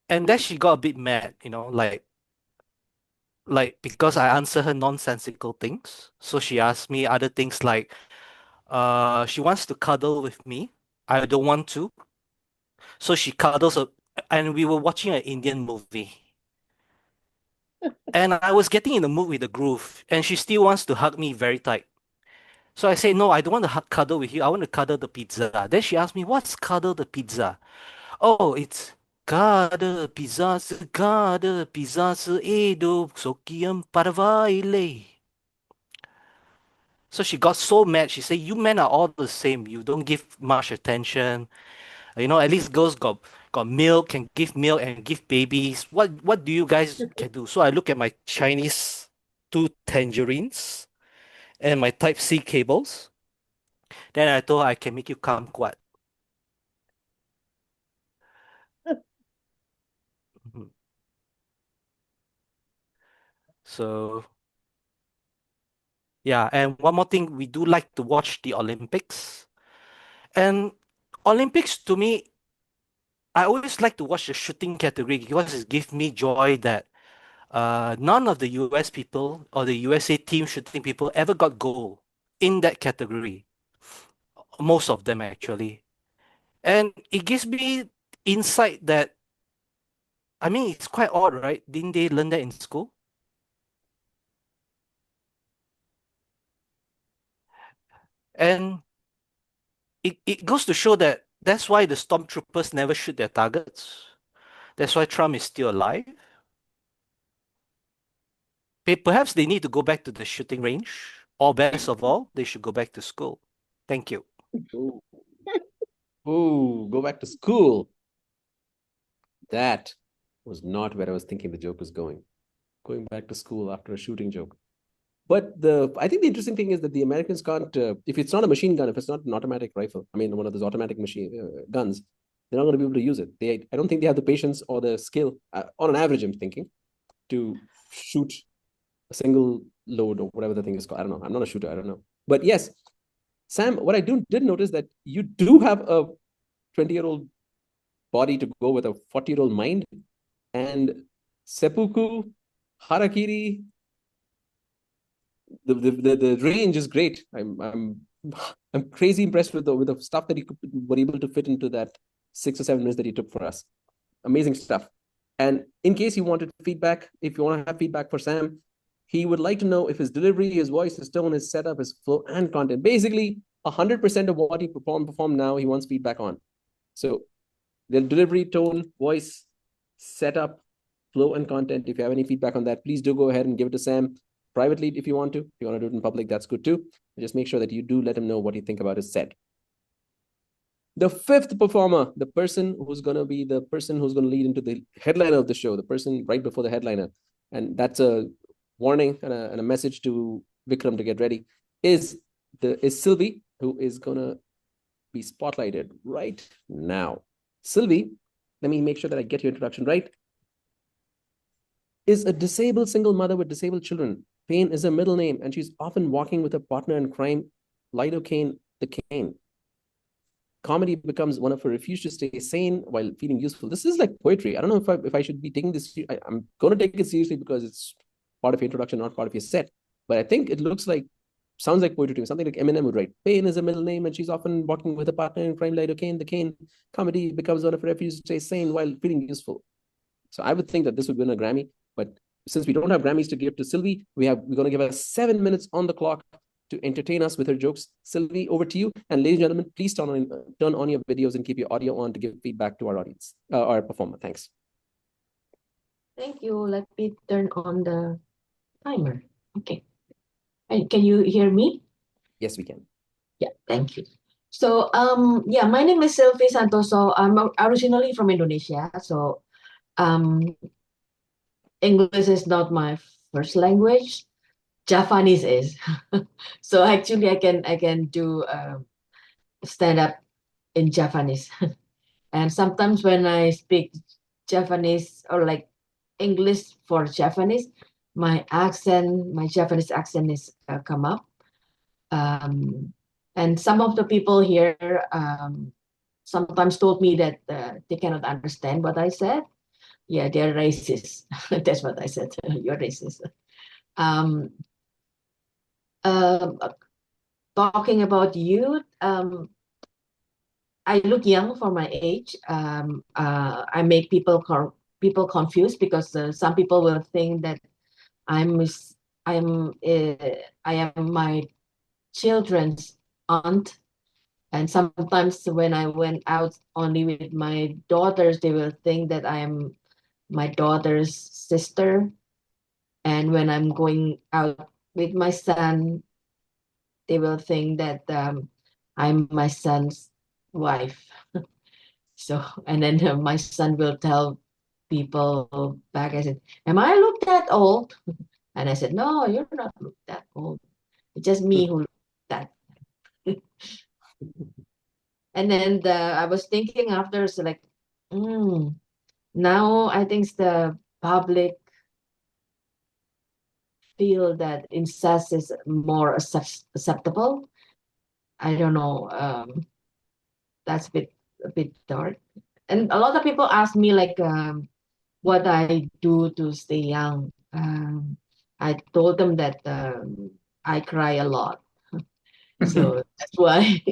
And then she got a bit mad, like because I answer her nonsensical things. So she asked me other things like, she wants to cuddle with me. I don't want to. So she cuddles up, and we were watching an Indian movie. And I was getting in the mood with the groove, and she still wants to hug me very tight. So I say, no, I don't want to cuddle with you. I want to cuddle the pizza. Then she asked me, what's cuddle the pizza? Oh, it's cuddle pizza se edo sokiam parvaile. So she got so mad. She said, you men are all the same. You don't give much attention. At least girls got milk, can give milk and give babies. What do you guys can do? So I look at my Chinese two tangerines and my Type C cables. Then I told her I can make you kumquat. Mhm. So yeah, and one more thing, we do like to watch the Olympics. And Olympics to me, I always like to watch the shooting category because it gives me joy that none of the US people or the USA team shooting people ever got gold in that category. Most of them actually. And it gives me insight that, I mean, it's quite odd, right? Didn't they learn that in school? And it goes to show that that's why the stormtroopers never shoot their targets. That's why Trump is still alive. Perhaps they need to go back to the shooting range, or best of all, they should go back to school. Thank you. Ooh. Ooh, go back to school. That was not where I was thinking the joke was going. Going back to school after a shooting joke. But I think the interesting thing is that the Americans can't, if it's not a machine gun, if it's not an automatic rifle, I mean, one of those automatic machine guns, they're not going to be able to use it. I don't think they have the patience or the skill, on an average, I'm thinking, to shoot a single load or whatever the thing is called. I don't know. I'm not a shooter. I don't know. But yes, Sam, what I did notice that you do have a 20-year-old body to go with a 40-year-old mind, and seppuku, harakiri, the range is great. I'm crazy impressed with the stuff that you were able to fit into that 6 or 7 minutes that you took for us. Amazing stuff. And in case you wanted feedback, if you want to have feedback for Sam, he would like to know if his delivery, his voice, his tone, his setup, his flow, and content. Basically, 100% of what he performed now, he wants feedback on. So the delivery, tone, voice, setup, flow, and content. If you have any feedback on that, please do go ahead and give it to Sam privately if you want to. If you want to do it in public, that's good too. Just make sure that you do let him know what you think about his set. The fifth performer, the person who's going to be the person who's going to lead into the headliner of the show, the person right before the headliner. And that's a warning and a message to Vikram to get ready, is Sylvie, who is going to be spotlighted right now. Sylvie, let me make sure that I get your introduction right, is a disabled single mother with disabled children. Payne is her middle name, and she's often walking with her partner in crime, Lidocaine the Cane. Comedy becomes one of her refuse to stay sane while feeling useful. This is like poetry. I don't know if I should be taking this. I'm going to take it seriously because it's part of your introduction, not part of your set. But I think it sounds like poetry to me, something like Eminem would write. Payne is a middle name, and she's often walking with a partner in crime, Lidocaine the Cane. Comedy becomes one of her refuse to stay sane while feeling useful. So I would think that this would win a Grammy. But since we don't have Grammys to give to Sylvie, we're going to give her 7 minutes on the clock to entertain us with her jokes. Sylvie, over to you. And ladies and gentlemen, please turn on your videos and keep your audio on to give feedback to our audience, our performer. Thanks. Thank you. Let me turn on the timer. Okay. And can you hear me? Yes, we can. Yeah, thank you. So, yeah, my name is Sylvie Santoso. I'm originally from Indonesia. So, English is not my first language. Javanese is. So actually, I can do stand up in Javanese. And sometimes when I speak Javanese or like English for Javanese, my Javanese accent is come up. And some of the people here sometimes told me that they cannot understand what I said. Yeah, they're racist. That's what I said. You're racist. Talking about youth, I look young for my age. I make people confused because some people will think that I am my children's aunt, and sometimes when I went out only with my daughters, they will think that I am my daughter's sister, and when I'm going out with my son, they will think that I'm my son's wife. So, and then my son will tell people back, I said, am I look that old? And I said, no, you're not look that old. It's just me who look that. And then I was thinking after, so like, now I think the public feel that incest is more acceptable. I don't know. That's a bit dark. And a lot of people ask me like what I do to stay young. I told them that I cry a lot. So that's why.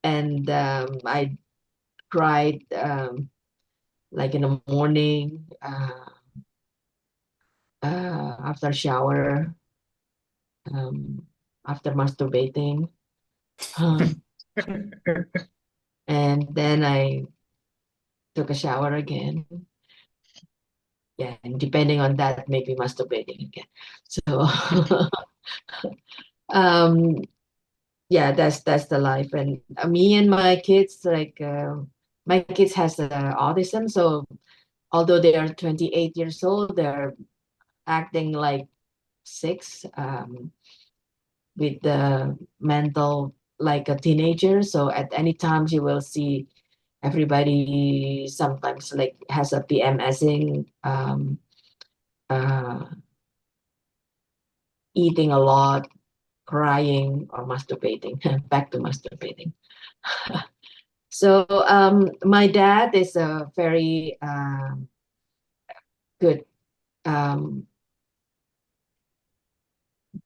And I cried like in the morning after shower, after masturbating. And then I took a shower again. Yeah, and depending on that, maybe masturbating again. So yeah, that's the life. And me and my kids, like my kids has autism, so although they are 28 years old, they're acting like 6 with the mental like a teenager. So at any time you will see everybody sometimes like has a PMSing, eating a lot, crying, or masturbating. Back to masturbating. So my dad is a very good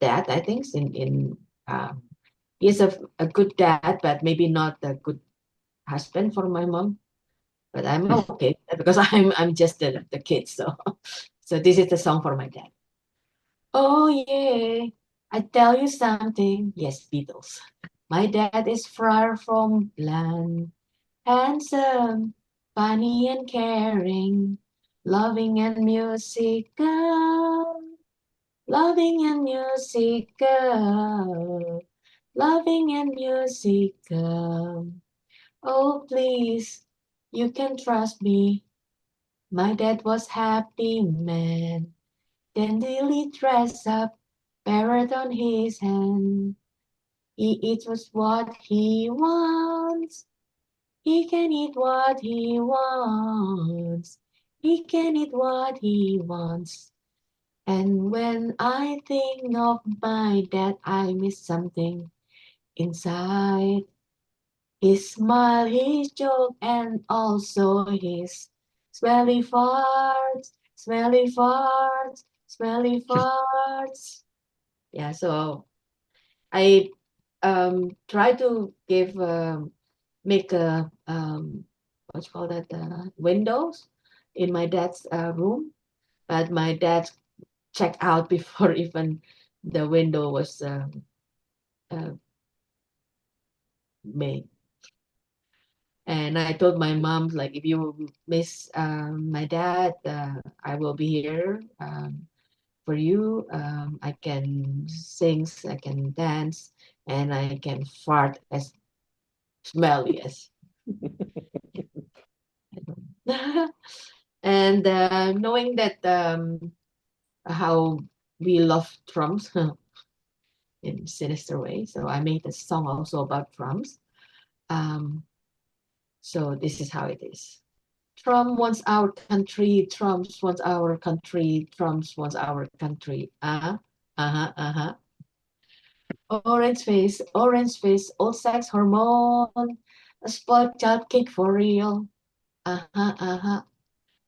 dad, I think. He's a good dad, but maybe not a good husband for my mom. but I'm okay because I'm just the kid. So this is the song for my dad. Oh yeah, I tell you something. Yes, Beatles. My dad is far from bland, handsome, funny and caring, loving and musical, loving and musical, loving and musical. Oh, please, you can trust me. My dad was happy man. Then daily dress up, parrot on his hand. He eats what he wants. He can eat what he wants. He can eat what he wants. And when I think of my dad, I miss something inside. His smile, his joke, and also his smelly farts, smelly farts, smelly farts. Yeah, so I try to make a what you call that windows in my dad's room, but my dad checked out before even the window was made. And I told my mom, like, if you miss my dad, I will be here for you. I can sing, I can dance, and I can fart as smelly as. And knowing that how we love drums in sinister way, so I made a song also about drums. So this is how it is. Trump wants our country, Trump wants our country, Trump wants our country. Orange face, old sex hormone, a spoiled child kick for real.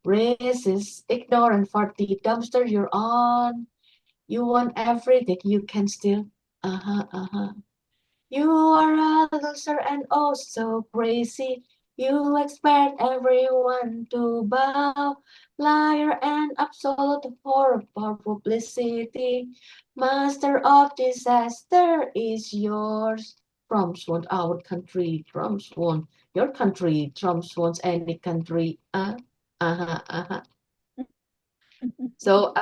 Racist, ignorant, farty dumpster you're on. You want everything you can steal. You are a loser and oh so crazy. You expect everyone to bow. Liar and absolute for publicity. Master of disaster is yours. Trumps want our country. Trumps want your country. Trumps wants any country. So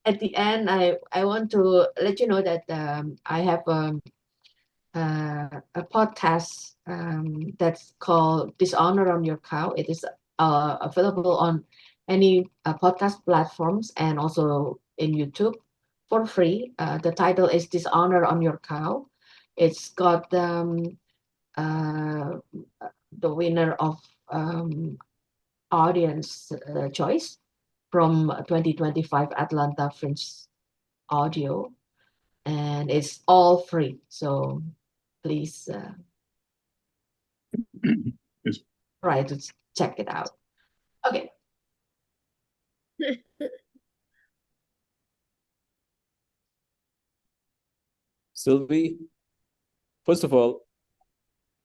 at the end, I want to let you know that I have a podcast that's called Dishonor on Your Cow. It is available on any podcast platforms and also in YouTube for free. The title is Dishonor on Your Cow. It's got the winner of audience choice from 2025 Atlanta Fringe Audio, and it's all free. So please try to check it out. Okay. Sylvie, first of all,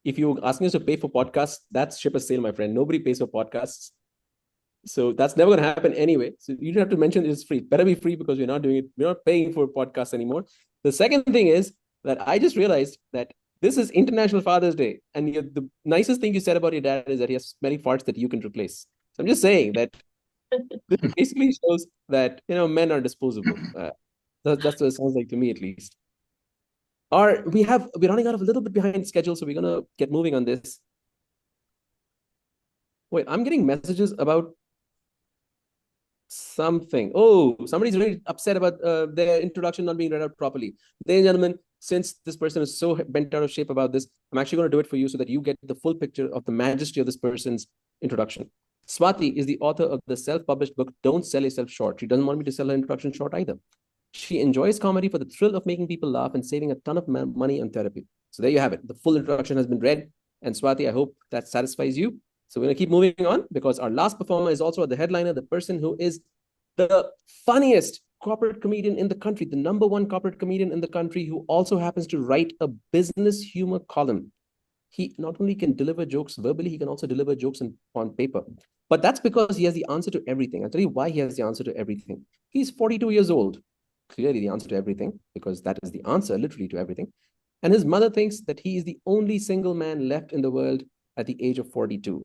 if you're asking us to pay for podcasts, that's ship a sale, my friend. Nobody pays for podcasts. So that's never going to happen anyway. So you don't have to mention it's free. Better be free because we're not doing it. We're not paying for podcasts anymore. The second thing is that I just realized that this is International Father's Day. And the nicest thing you said about your dad is that he has smelly farts that you can replace. So I'm just saying that this basically shows that, men are disposable. That's what it sounds like to me, at least. We're running out of a little bit behind schedule, so we're going to get moving on this. Wait, I'm getting messages about something. Oh, somebody's really upset about their introduction not being read out properly. Ladies and gentlemen, since this person is so bent out of shape about this, I'm actually going to do it for you so that you get the full picture of the majesty of this person's introduction. Swati is the author of the self-published book, Don't Sell Yourself Short. She doesn't want me to sell her introduction short either. She enjoys comedy for the thrill of making people laugh and saving a ton of money on therapy. So there you have it. The full introduction has been read. And Swati, I hope that satisfies you. So we're going to keep moving on because our last performer is also the headliner, the person who is the funniest corporate comedian in the country, the #1 corporate comedian in the country, who also happens to write a business humor column. he not only can deliver jokes verbally, he can also deliver jokes on paper. But that's because he has the answer to everything. I'll tell you why he has the answer to everything. He's 42 years old. Clearly the answer to everything, because that is the answer literally to everything. And his mother thinks that he is the only single man left in the world at the age of 42.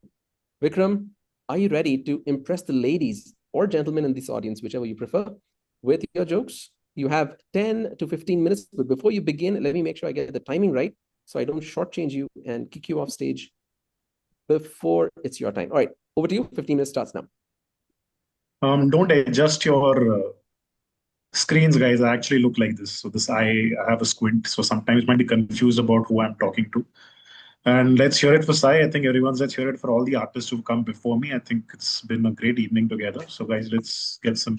Vikram, are you ready to impress the ladies or gentlemen in this audience, whichever you prefer, with your jokes? You have 10 to 15 minutes, but before you begin, let me make sure I get the timing right so I don't shortchange you and kick you off stage before it's your time. All right, over to you. 15 minutes starts now. Don't adjust your screens, guys. I actually look like this. So I have a squint. So sometimes might be confused about who I'm talking to. And let's hear it for Sai. I think let's hear it for all the artists who've come before me. I think it's been a great evening together. So guys, let's get some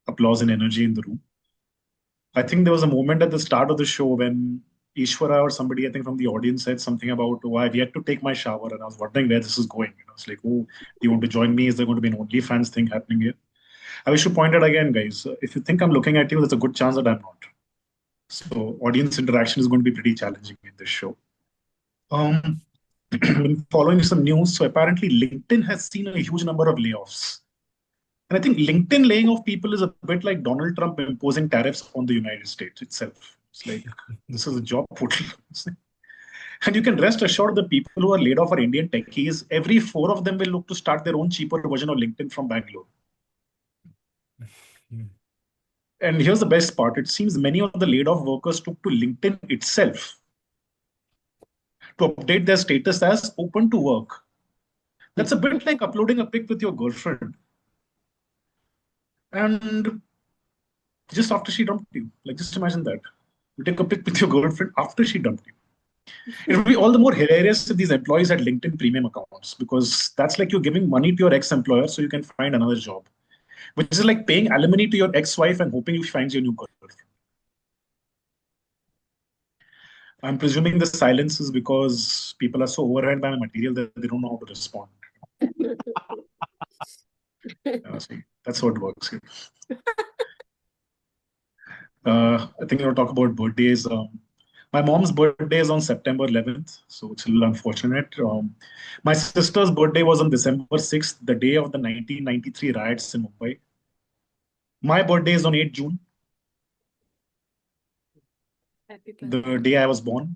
applause and energy in the room. I think there was a moment at the start of the show when Ishwara or somebody, I think from the audience, said something about, oh, I've yet to take my shower. And I was wondering where this is going. It's like, oh, do you want to join me? Is there going to be an OnlyFans thing happening here? I wish to point out again, guys, if you think I'm looking at you, there's a good chance that I'm not. So audience interaction is going to be pretty challenging in this show. Following some news, so apparently LinkedIn has seen a huge number of layoffs. And I think LinkedIn laying off people is a bit like Donald Trump imposing tariffs on the United States itself. It's like, this is a job portal. And you can rest assured the people who are laid off are Indian techies. Every 4 of them will look to start their own cheaper version of LinkedIn from Bangalore. And here's the best part. It seems many of the laid off workers took to LinkedIn itself to update their status as open to work. That's a bit like uploading a pic with your girlfriend. And just after she dumped you. Like, just imagine that. You take a pic with your girlfriend after she dumped you. It would be all the more hilarious if these employees had LinkedIn premium accounts, because that's like you're giving money to your ex-employer so you can find another job, which is like paying alimony to your ex-wife and hoping she finds you a new girlfriend. I'm presuming the silence is because people are so overwhelmed by my material that they don't know how to respond. So that's how it works here. I think I'll talk about birthdays. My mom's birthday is on September 11th, so it's a little unfortunate. My sister's birthday was on December 6th, the day of the 1993 riots in Mumbai. My birthday is on 8 June, the day I was born.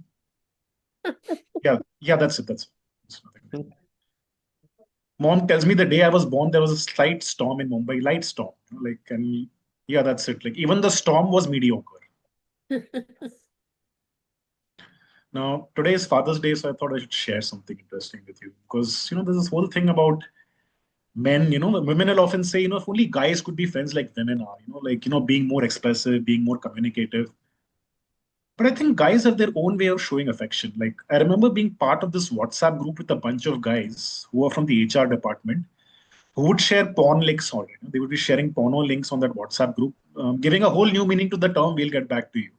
Yeah, that's it. That's nothing. Mom tells me the day I was born, there was a slight storm in Mumbai, light storm. And yeah, that's it. Like, even the storm was mediocre. Now, today is Father's Day, so I thought I should share something interesting with you. Because, there's this whole thing about men, women will often say, if only guys could be friends like women are, being more expressive, being more communicative. But I think guys have their own way of showing affection. Like, I remember being part of this WhatsApp group with a bunch of guys who are from the HR department who would share porn links on it. They would be sharing porno links on that WhatsApp group, giving a whole new meaning to the term, we'll get back to you.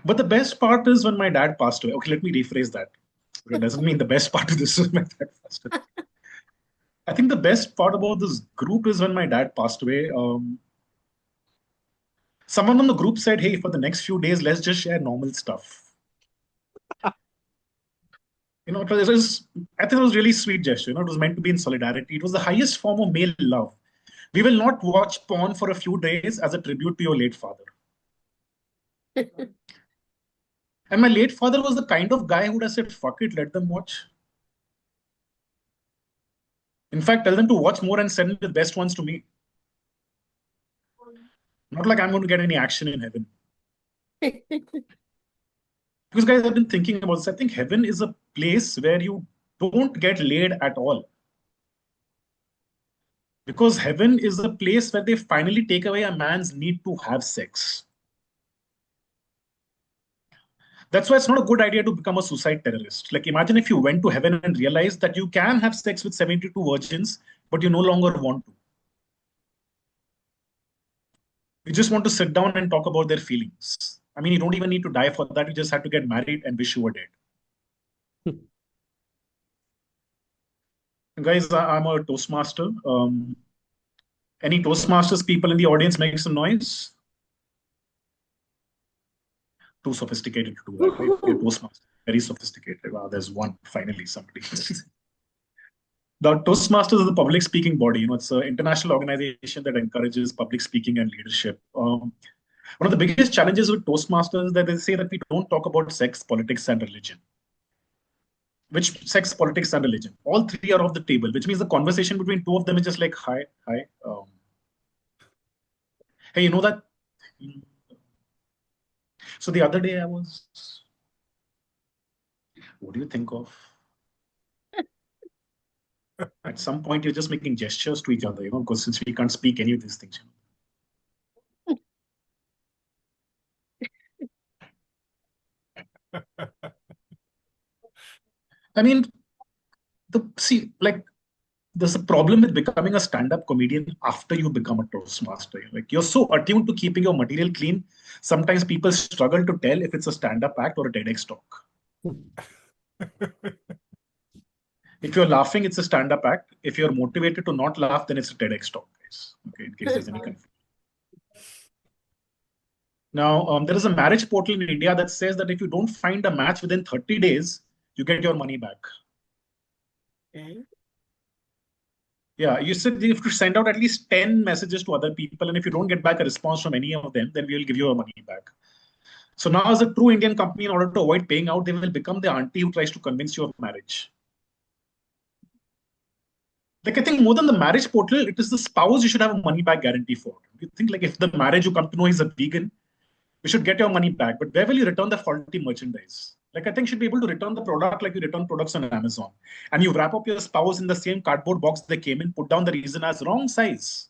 But the best part is when my dad passed away. Okay, let me rephrase that. It doesn't mean the best part of this is my dad passed away. I think the best part about this group is when my dad passed away. Someone on the group said, hey, for the next few days, let's just share normal stuff. I think it was really sweet gesture. It was meant to be in solidarity. It was the highest form of male love. We will not watch porn for a few days as a tribute to your late father. And my late father was the kind of guy who would have said, fuck it, let them watch. In fact, tell them to watch more and send the best ones to me. Not like I'm going to get any action in heaven. Because, guys, I've been thinking about this. I think heaven is a place where you don't get laid at all. Because heaven is a place where they finally take away a man's need to have sex. That's why it's not a good idea to become a suicide terrorist. Like, imagine if you went to heaven and realized that you can have sex with 72 virgins, but you no longer want to. You just want to sit down and talk about their feelings. I mean, you don't even need to die for that. You just have to get married and wish you were dead. Guys, I'm a Toastmaster. Any Toastmasters people in the audience make some noise? too sophisticated to do that, right? You're Toastmaster, very sophisticated. Wow, there's one, finally, somebody. The Toastmasters is the public speaking body. It's an international organization that encourages public speaking and leadership. One of the biggest challenges with Toastmasters is that they say that we don't talk about sex, politics, and religion. Which sex, politics, and religion? All three are off the table, which means the conversation between two of them is just like, hi. Hey, you know that? So the other day what do you think of? At some point, you're just making gestures to each other, because since we can't speak any of these things. I mean, there's a problem with becoming a stand-up comedian after you become a Toastmaster. Like, you're so attuned to keeping your material clean. Sometimes people struggle to tell if it's a stand-up act or a TEDx talk. If you're laughing, it's a stand-up act. If you're motivated to not laugh, then it's a TEDx talk, guys. Okay, in case there's any confusion. Now, there is a marriage portal in India that says that if you don't find a match within 30 days, you get your money back. Okay. Yeah, you said you have to send out at least 10 messages to other people, and if you don't get back a response from any of them, then we will give you your money back. So now, as a true Indian company, in order to avoid paying out, they will become the auntie who tries to convince you of marriage. Like, I think more than the marriage portal, it is the spouse you should have a money back guarantee for. You think, like, if the marriage you come to know is a vegan, you should get your money back. But where will you return the faulty merchandise? Like, I think you should be able to return the product like you return products on Amazon. And you wrap up your spouse in the same cardboard box they came in, put down the reason as wrong size.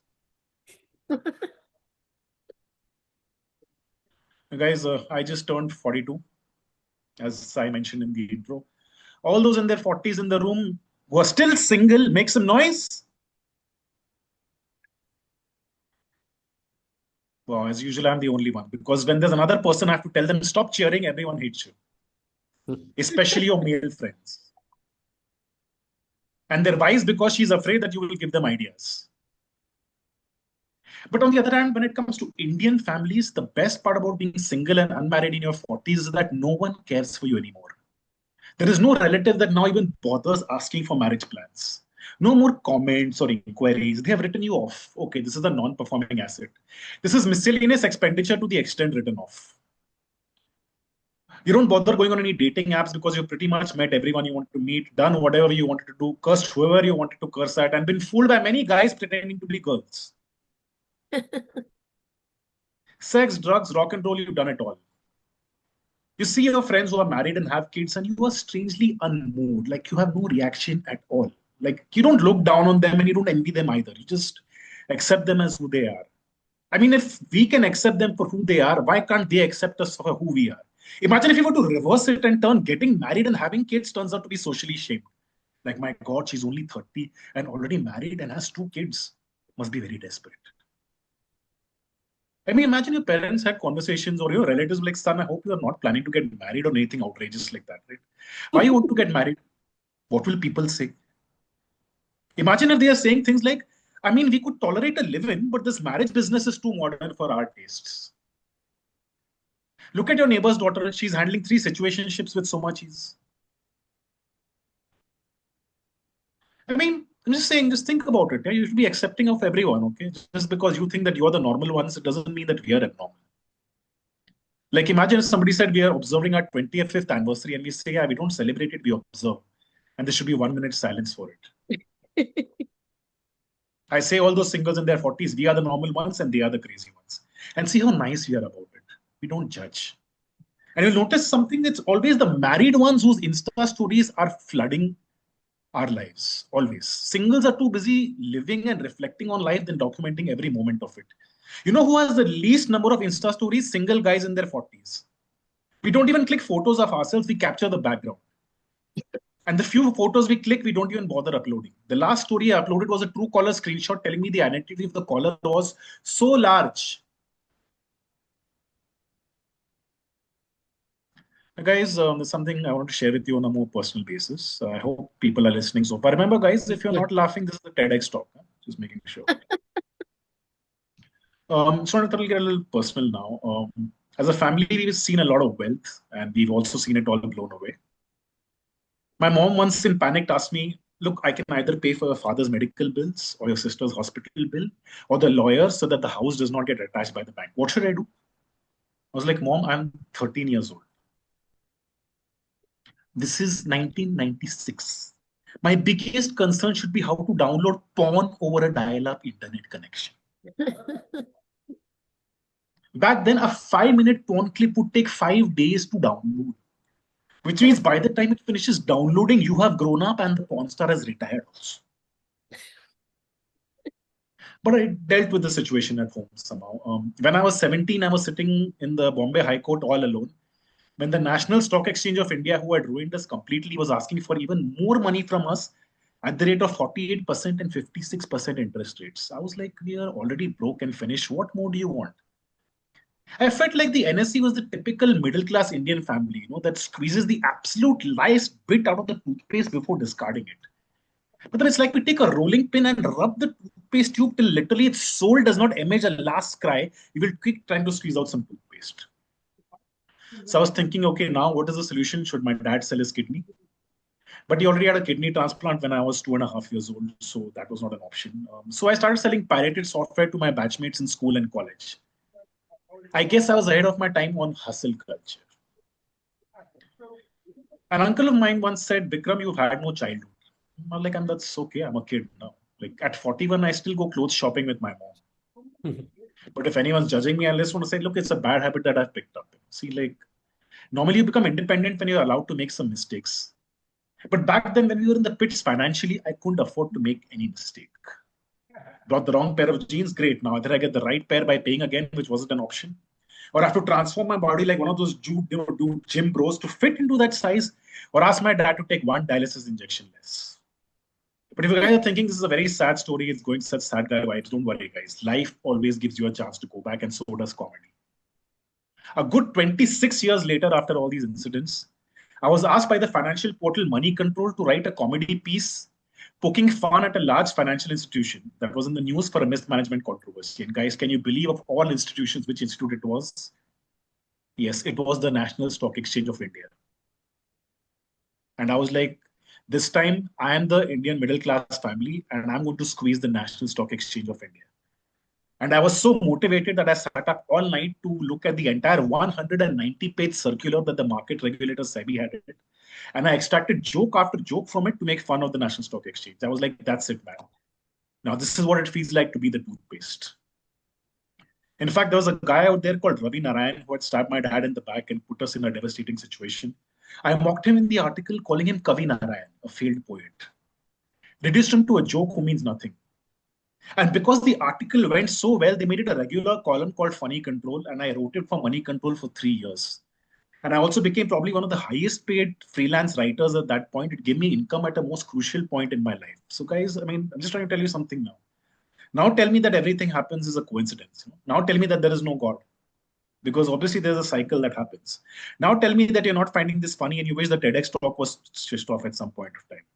Guys, I just turned 42, as I mentioned in the intro. All those in their 40s in the room who are still single, make some noise. Well, as usual, I'm the only one. Because when there's another person, I have to tell them, stop cheering, everyone hates you. Especially your male friends. And they're wise because she's afraid that you will give them ideas. But on the other hand, when it comes to Indian families, the best part about being single and unmarried in your 40s is that no one cares for you anymore. There is no relative that now even bothers asking for marriage plans. No more comments or inquiries. They have written you off. Okay, this is a non-performing asset. This is miscellaneous expenditure to the extent written off. You don't bother going on any dating apps because you pretty much met everyone you want to meet, done whatever you wanted to do, cursed whoever you wanted to curse at, and been fooled by many guys pretending to be girls. Sex, drugs, rock and roll, you've done it all. You see your friends who are married and have kids, and you are strangely unmoved. Like, you have no reaction at all. Like, you don't look down on them and you don't envy them either. You just accept them as who they are. I mean, if we can accept them for who they are, why can't they accept us for who we are? Imagine if you were to reverse it and turn getting married and having kids turns out to be socially shamed. Like, my God, she's only 30 and already married and has 2 kids. Must be very desperate. I mean, imagine your parents had conversations or your relatives like, son, I hope you are not planning to get married or anything outrageous like that, right? Why you want to get married? What will people say? Imagine if they are saying things like, I mean, we could tolerate a live-in, but this marriage business is too modern for our tastes. Look at your neighbor's daughter. She's handling 3 situationships with so much ease. I mean, I'm just saying, just think about it. Yeah? You should be accepting of everyone, okay? Just because you think that you're the normal ones, it doesn't mean that we are abnormal. Like, imagine if somebody said we are observing our 25th anniversary and we say, yeah, we don't celebrate it, we observe. And there should be 1 minute silence for it. I say all those singles in their 40s, we are the normal ones and they are the crazy ones. And see how nice we are about it. We don't judge. And you'll notice something, it's always the married ones whose Insta stories are flooding our lives. Always. Singles are too busy living and reflecting on life than documenting every moment of it. You know who has the least number of Insta stories? Single guys in their 40s. We don't even click photos of ourselves, we capture the background. And the few photos we click, we don't even bother uploading. The last story I uploaded was a Truecaller screenshot telling me the identity of the caller was so large. Guys, there's something I want to share with you on a more personal basis. I hope people are listening so far. Remember, guys, if you're not laughing, this is the TEDx talk. Huh? Just making sure. So I'll get a little personal now. As a family, we've seen a lot of wealth, and we've also seen it all blown away. My mom once in panic asked me, look, I can either pay for your father's medical bills or your sister's hospital bill or the lawyer so that the house does not get attached by the bank. What should I do? I was like, Mom, I'm 13 years old. This is 1996. My biggest concern should be how to download porn over a dial-up internet connection. Back then, a 5-minute porn clip would take 5 days to download, which means by the time it finishes downloading, you have grown up and the porn star has retired also. But I dealt with the situation at home somehow. When I was 17, I was sitting in the Bombay High Court all alone. When the National Stock Exchange of India, who had ruined us completely, was asking for even more money from us at the rate of 48% and 56% interest rates. I was like, we are already broke and finished. What more do you want? I felt like the NSE was the typical middle-class Indian family, that squeezes the absolute last bit out of the toothpaste before discarding it. But then it's like we take a rolling pin and rub the toothpaste tube till literally its soul does not emerge a last cry. We will keep trying to squeeze out some toothpaste. So I was thinking, okay, now what is the solution? Should my dad sell his kidney? But he already had a kidney transplant when I was 2.5 years old, so that was not an option. So I started selling pirated software to my batchmates in school and college. I guess I was ahead of my time on hustle culture. An uncle of mine once said, Vikram, you've had no childhood. I'm like, and that's okay, I'm a kid now. Like at 41, I still go clothes shopping with my mom. But if anyone's judging me, I just want to say, look, it's a bad habit that I've picked up. See, like, normally you become independent when you're allowed to make some mistakes. But back then, when we were in the pits financially, I couldn't afford to make any mistake. Bought the wrong pair of jeans, great. Now either I get the right pair by paying again, which wasn't an option, or I have to transform my body like one of those gym bros to fit into that size, or ask my dad to take one dialysis injection less. But if you guys are thinking this is a very sad story, it's going such sad guy vibes, don't worry, guys. Life always gives you a chance to go back, and so does comedy. A good 26 years later, after all these incidents, I was asked by the financial portal Money Control to write a comedy piece poking fun at a large financial institution that was in the news for a mismanagement controversy. And guys, can you believe of all institutions, which institute it was? Yes, it was the National Stock Exchange of India. And I was like, this time I am the Indian middle class family and I'm going to squeeze the National Stock Exchange of India. And I was so motivated that I sat up all night to look at the entire 190-page circular that the market regulator SEBI had it. And I extracted joke after joke from it to make fun of the National Stock Exchange. I was like, that's it, man. Now, this is what it feels like to be the toothpaste. In fact, there was a guy out there called Ravi Narayan who had stabbed my dad in the back and put us in a devastating situation. I mocked him in the article, calling him Kavi Narayan, a failed poet. Reduced him to a joke who means nothing. And because the article went so well, they made it a regular column called Funny Control, and I wrote it for Money Control for 3 years. And I also became probably one of the highest paid freelance writers at that point. It gave me income at a most crucial point in my life. So guys, I mean, I'm just trying to tell you something now. Now tell me that everything happens is a coincidence. Now tell me that there is no God. Because obviously there's a cycle that happens. Now tell me that you're not finding this funny and you wish the TEDx talk was switched off at some point of time.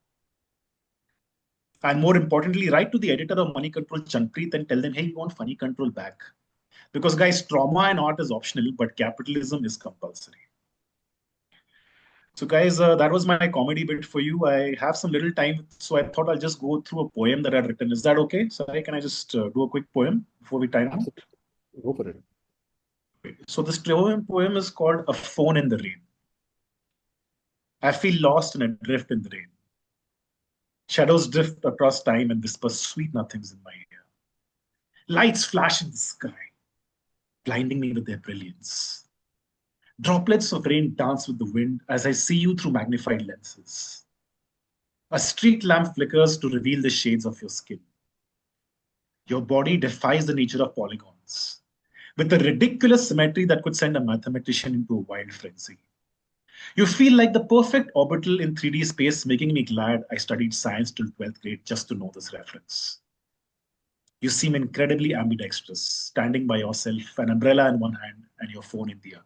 And more importantly, write to the editor of Money Control, Chanpreet, and tell them, hey, you want Funny Control back. Because guys, trauma and art is optional, but capitalism is compulsory. So guys, that was my comedy bit for you. I have some little time, so I thought I'll just go through a poem that I've written. Is that okay? Sorry, can I just do a quick poem before we time out? Go for it. So this poem is called A Phone in the Rain. I feel lost and adrift in the rain. Shadows drift across time and whisper sweet nothings in my ear. Lights flash in the sky, blinding me with their brilliance. Droplets of rain dance with the wind as I see you through magnified lenses. A street lamp flickers to reveal the shades of your skin. Your body defies the nature of polygons, with a ridiculous symmetry that could send a mathematician into a wild frenzy. You feel like the perfect orbital in 3D space, making me glad I studied science till 12th grade just to know this reference. You seem incredibly ambidextrous, standing by yourself, an umbrella in one hand and your phone in the other.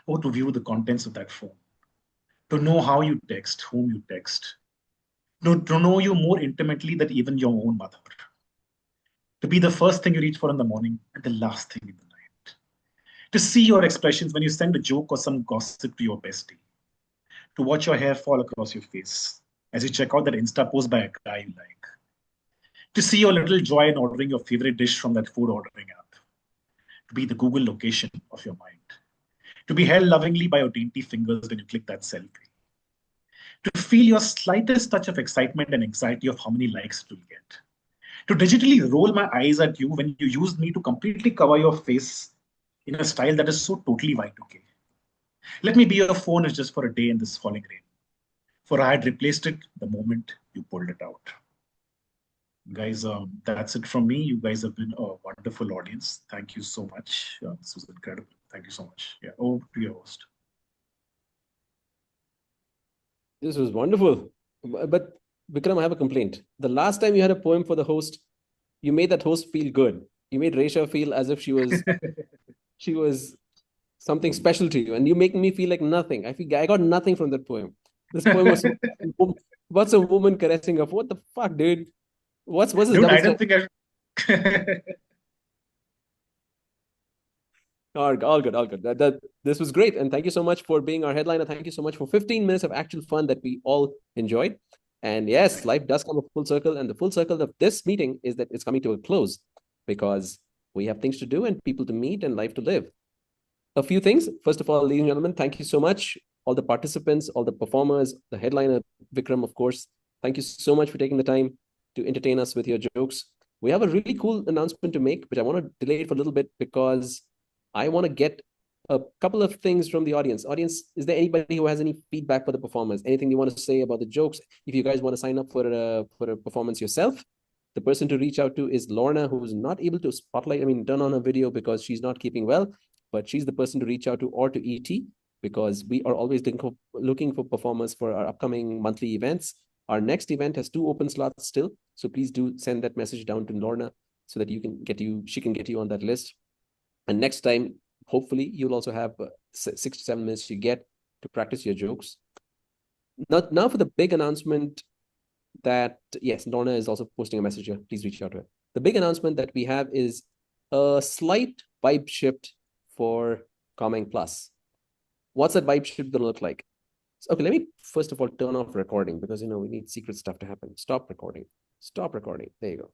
Oh, to view the contents of that phone, to know how you text, whom you text, to know you more intimately than even your own mother, to be the first thing you reach for in the morning and the last thing in the night, to see your expressions when you send a joke or some gossip to your bestie, to watch your hair fall across your face as you check out that Insta post by a guy you like, to see your little joy in ordering your favorite dish from that food ordering app, to be the Google location of your mind, to be held lovingly by your dainty fingers when you click that selfie, to feel your slightest touch of excitement and anxiety of how many likes it will get, to digitally roll my eyes at you when you used me to completely cover your face in a style that is so totally Y2K. Let me be your phone just for a day in this falling rain, for I had replaced it the moment you pulled it out. Guys, that's it from me. You guys have been a wonderful audience. Thank you so much. This was incredible. Thank you so much. Yeah, over to your host. This was wonderful. But Vikram, I have a complaint. The last time you had a poem for the host, you made that host feel good. You made Resha feel as if she was something special to you, and you make me feel like nothing. I got nothing from that poem. This poem was what's a woman caressing of? What the fuck, dude? What's this? Dude, I don't think All good. This was great, and thank you so much for being our headliner. Thank you so much for 15 minutes of actual fun that we all enjoyed. And yes, life does come a full circle, and the full circle of this meeting is that it's coming to a close because we have things to do and people to meet and life to live. A few things. First of all, ladies and gentlemen, thank you so much, all the participants, all the performers, the headliner, Vikram, of course. Thank you so much for taking the time to entertain us with your jokes. We have a really cool announcement to make, which I want to delay it for a little bit because I want to get a couple of things from the audience. Audience, is there anybody who has any feedback for the performers? Anything you want to say about the jokes? If you guys want to sign up for a performance yourself, the person to reach out to is Lorna, who's not able to turn on her video because she's not keeping well, but she's the person to reach out to, or to ET, because we are always looking for performers for our upcoming monthly events. Our next event has 2 open slots still, so please do send that message down to Lorna so that she can get you on that list. And next time, hopefully, you'll also have 6 to 7 minutes you get to practice your jokes. Now for the big announcement that, yes, Lorna is also posting a message here. Please reach out to her. The big announcement that we have is a slight vibe shift for Comeng Plus. What's that vibe shift going to look like? Okay, let me first of all turn off recording because, we need secret stuff to happen. Stop recording. There you go.